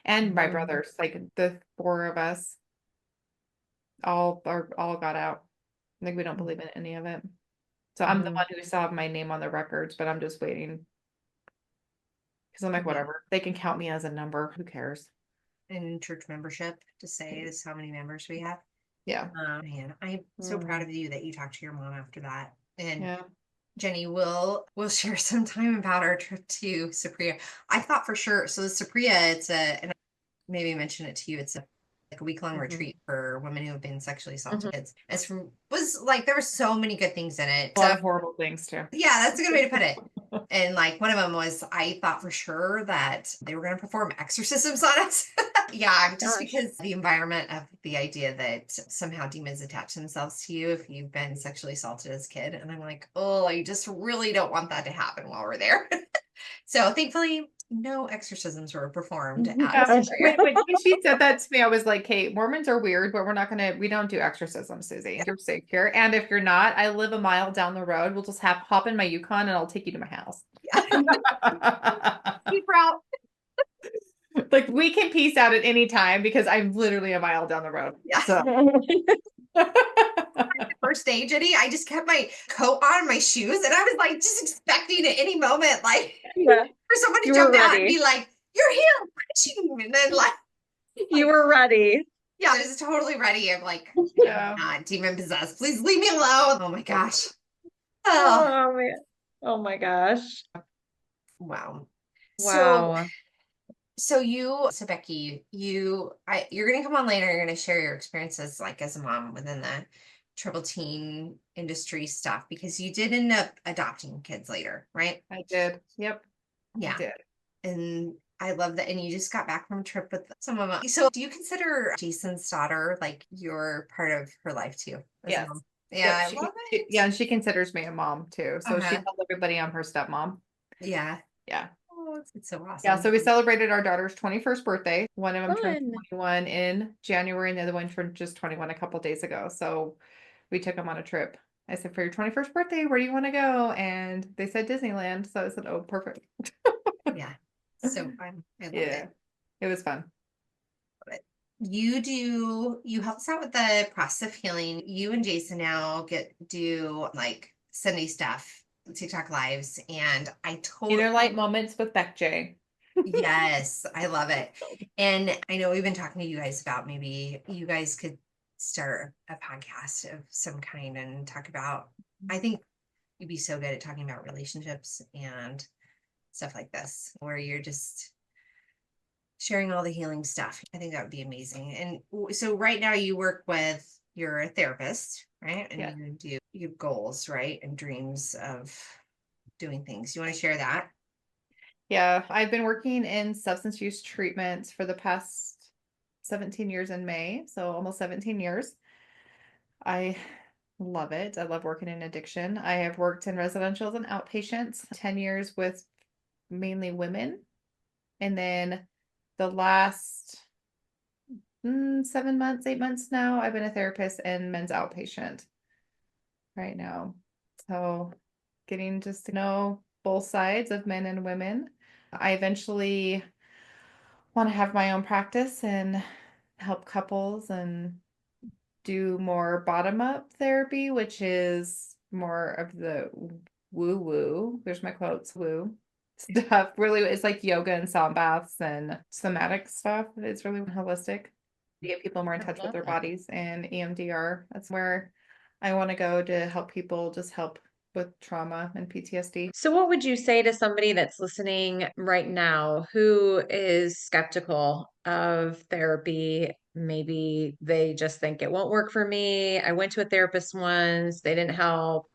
S2: and my
S3: Mhm.
S2: brothers. Like the four of us all got out. Like we don't believe in any of it. So I'm the
S1: Mhm.
S2: one who still have my name on the records, but I'm just waiting because I'm like,
S3: Yeah.
S2: whatever. They can count me as a number. Who cares?
S3: And church membership to say is how many members we have.
S2: Yeah.
S3: Man, I'm so proud
S1: Mm.
S3: of you that you talked to your mom after that. And
S2: Yeah.
S3: Jenny will share some time about our trip to Sapria. I thought for sure. So the Sapria, and I maybe mention it to you. It's like a week-long
S1: Mhm.
S3: retreat for women who have been sexually
S1: Mhm.
S3: assaulted. Was like there were so many good things in it.
S2: A lot
S3: So
S2: of horrible things too.
S3: yeah, that's a good way to put it. And like one of them was, I thought for sure that they were going to perform exorcisms on us. Yeah, just
S1: Gosh.
S3: because the environment of the idea that somehow demons attach themselves to you if you've been sexually assaulted as a kid. And I'm like, oh, I just really don't want that to happen while we're there. So thankfully, no exorcisms were performed at
S2: Yeah.
S1: Gosh.
S3: Cyprian.
S2: When she said that to me, I was like, "Hey, Mormons are weird, but we don't do exorcism, Susie. You're safe here. And if you're not, I live a mile down the road. We'll just hop in my Yukon and I'll take you to my house."
S3: Yeah. Keep route.
S2: Like we can peace out at any time because I'm literally a mile down the road.
S3: Yeah.
S2: So
S3: First day, Jenny, I just kept my coat on, my shoes, and I was like just expecting at any moment, like
S1: Yeah,
S3: for someone to
S1: you were
S3: jump out and
S1: ready.
S3: be like, "You're here, preaching," and then
S1: You
S3: like,
S1: were ready.
S3: yeah, I was totally ready. I'm like, I'm
S2: yeah.
S3: not demon possessed. Please leave me alone. Oh my gosh. Oh
S1: Oh man. Oh my gosh.
S3: wow. So
S1: Wow.
S3: so Becky, you're gonna come on later. You're gonna share your experiences like as a mom within the triple teen industry stuff because you did end up adopting kids later, right?
S2: I did. Yep, I
S3: Yeah.
S2: did.
S3: And I love that. And you just got back from a trip with some of them. So do you consider Jason's daughter like you're part of her life too as a
S2: Yes.
S3: mom? Yeah,
S2: Yep.
S3: I love
S2: Yeah,
S3: it.
S2: and she considers me a mom too. So she
S3: Uh-huh.
S2: tells everybody I'm her stepmom.
S3: Yeah.
S2: Yeah.
S3: Oh, it's so
S2: Yeah,
S3: awesome.
S2: so we celebrated our daughter's 21st birthday. One of them turned
S1: Fun.
S2: 21 in January, and the other one turned just 21 a couple days ago. So we took them on a trip. I said, for your 21st birthday, where do you want to go? And they said Disneyland. So I said, oh, perfect.
S3: Yeah. So fun. I love
S2: Yeah,
S3: it.
S2: it was fun.
S3: But you help us out with the process of healing. You and Jason now get do like Sunday stuff, TikTok lives, and I totally
S2: Inner light moments with Beck J.
S3: yes, I love it. And I know we've been talking to you guys about maybe you guys could start a podcast of some kind and talk about, I think you'd be so good at talking about relationships and stuff like this, where you're just sharing all the healing stuff. I think that would be amazing. And so right now you work with, you're a therapist, right? And
S2: Yeah.
S3: you have goals, right? And dreams of doing things. You want to share that?
S2: Yeah, I've been working in substance use treatment for the past 17 years in May, so almost 17 years. I love it. I love working in addiction. I have worked in residentials and outpatients, 10 years with mainly women. And then the last 7 months, 8 months now, I've been a therapist in men's outpatient right now. So getting just to know both sides of men and women. I eventually want to have my own practice and help couples and do more bottom up therapy, which is more of the woo woo. There's my quotes, woo stuff. Really, it's like yoga and sound baths and somatic stuff. It's really holistic to get people more in
S1: I
S2: touch with
S1: love
S2: their
S1: that.
S2: bodies and EMDR. That's where I want to go to help people just help with trauma and PTSD.
S1: So, what would you say to somebody that's listening right now who is skeptical of therapy? Maybe they just think it won't work for me. I went to a therapist once, they didn't help,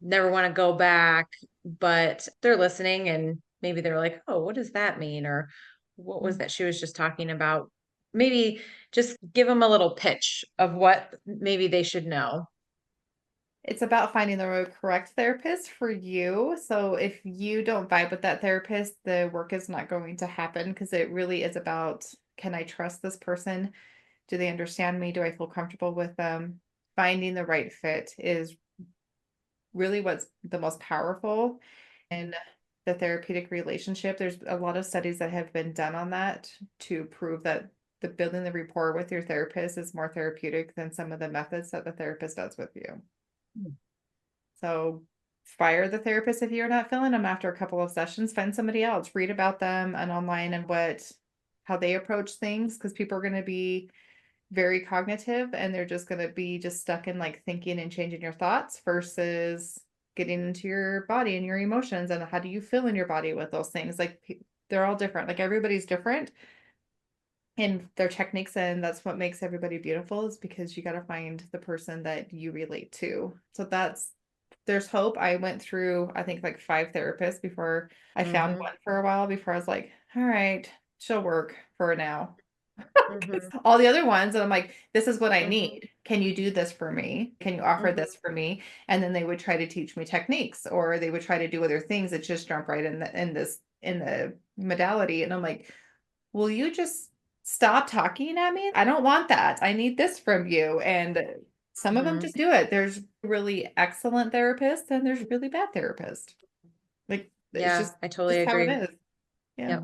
S1: never want to go back, but they're listening and maybe they're like, oh, what does that mean? Or what was that she was just talking about? Maybe just give them a little pitch of what maybe they should know.
S2: It's about finding the correct therapist for you. So if you don't vibe with that therapist, the work is not going to happen because it really is about, can I trust this person? Do they understand me? Do I feel comfortable with them? Finding the right fit is really what's the most powerful in the therapeutic relationship. There's a lot of studies that have been done on that to prove that the building the rapport with your therapist is more therapeutic than some of the methods that the therapist does with you. So fire the therapist if you're not feeling them after a couple of sessions. Find somebody else. Read about them and online and how they approach things because people are going to be very cognitive and they're just going to be just stuck in like thinking and changing your thoughts versus getting into your body and your emotions and how do you feel in your body with those things. Like they're all different. Like everybody's different in their techniques, and that's what makes everybody beautiful is because you got to find the person that you relate to. So there's hope. I went through, I think, like 5 therapists before I found
S1: Hmm.
S2: one for a while before I was like, all right, she'll work for now.
S1: Hmm.
S2: All the other ones, and I'm like, this is what I
S1: Hmm.
S2: need. Can you do this for me? Can you offer
S1: Hmm.
S2: this for me? And then they would try to teach me techniques, or they would try to do other things that just jump right in the modality. And I'm like, will you just stop talking at me? I don't want that. I need this from you. And some of them
S1: Hmm.
S2: just do it. There's really excellent therapists and there's really bad therapists. Like it's
S1: Yeah, I totally
S2: just how it
S1: agree.
S2: is. Yeah.
S1: Yep.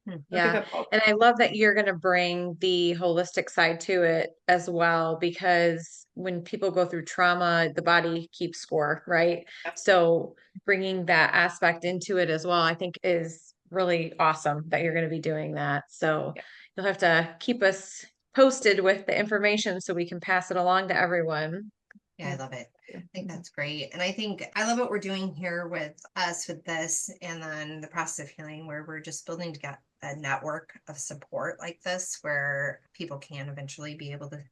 S2: Don't give
S1: Yeah.
S2: up hope.
S1: And I love that you're going to bring the holistic side to it as well, because when people go through trauma, the body keeps score, right? So bringing that aspect into it as well, I think is really awesome that you're going to be doing that. So
S2: Yeah.
S1: you'll have to keep us posted with the information so we can pass it along to everyone.
S3: Yeah, I
S2: Yeah.
S3: love it. I think
S2: Mhm.
S3: that's great. And I think I love what we're doing here with us with this and then the process of healing where we're just building to get a network of support like this where people can eventually be able to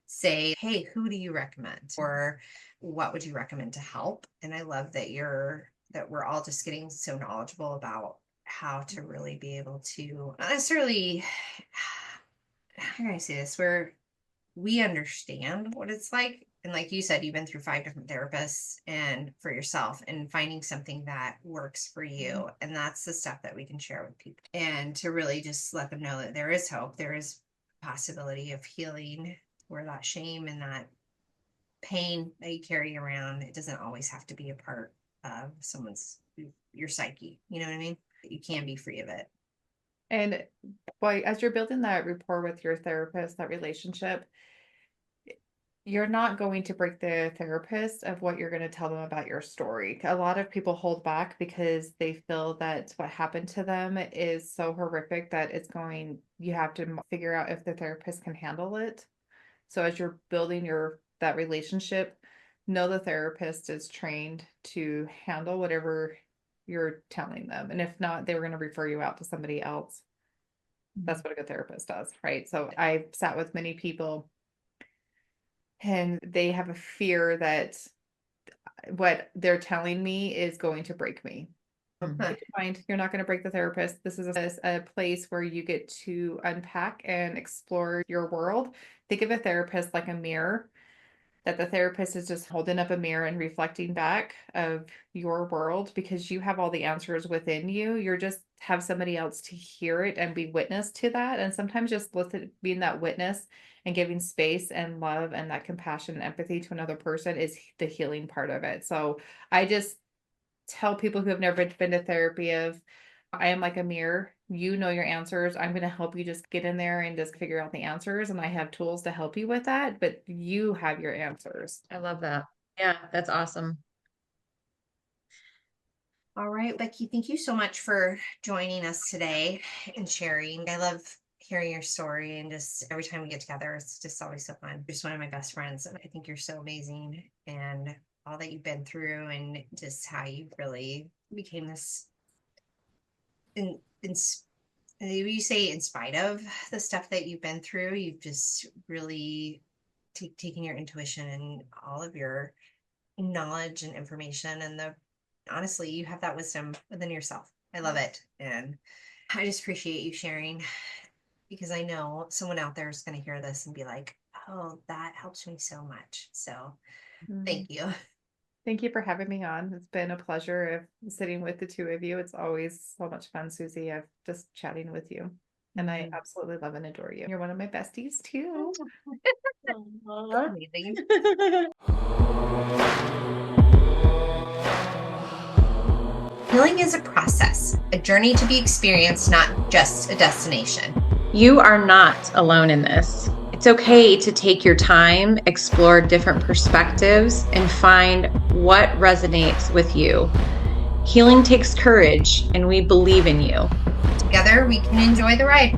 S3: say, hey, who do you recommend? Or what would you recommend to help? And I love that we're all just getting so knowledgeable about how to really be able to not necessarily how can I say this, where we understand what it's like. And like you said, you've been through 5 different therapists and for yourself and finding something that works for you. And that's the stuff that we can share with people and to really just let them know that there is hope. There is possibility of healing where that shame and that pain that you carry around, it doesn't always have to be a part of your psyche. You know what I mean? You can be free of it.
S2: And boy, as you're building that rapport with your therapist, that relationship, you're not going to break the therapist of what you're going to tell them about your story. A lot of people hold back because they feel that what happened to them is so horrific that you have to figure out if the therapist can handle it. So as you're building that relationship, know the therapist is trained to handle whatever you're telling them. And if not, they were going to refer you out to somebody else. That's what a good therapist does, right? So I've sat with many people and they have a fear that what they're telling me is going to break me.
S3: Okay.
S2: Keep in mind, you're not going to break the therapist. This is a place where you get to unpack and explore your world. Think of a therapist like a mirror, that the therapist is just holding up a mirror and reflecting back of your world because you have all the answers within you. You're just have somebody else to hear it and be witness to that. And sometimes just listen, being that witness and giving space and love and that compassion and empathy to another person is the healing part of it. So I just tell people who have never been to therapy of I am like a mirror. You know your answers. I'm going to help you just get in there and just figure out the answers. And I have tools to help you with that, but you have your answers.
S1: I love that. Yeah, that's awesome.
S3: All right, Becky, thank you so much for joining us today and sharing. I love hearing your story, and just every time we get together, it's just always so fun. You're just one of my best friends, and I think you're so amazing, and all that you've been through, and just how you really became this in you say in spite of the stuff that you've been through, you've just really taken your intuition and all of your knowledge and information, and honestly, you have that wisdom within yourself. I love it. And I just appreciate you sharing, because I know someone out there is going to hear this and be like, oh, that helps me so much. So thank you.
S2: Thank you for having me on. It's been a pleasure of sitting with the two of you. It's always so much fun, Susie. I've just chatting with you. And I absolutely love and adore you. You're one of my besties too.
S3: Amazing. Healing is a process, a journey to be experienced, not just a destination.
S1: You are not alone in this. It's okay to take your time, explore different perspectives, and find what resonates with you. Healing takes courage, and we believe in you.
S3: Together, we can enjoy the ride.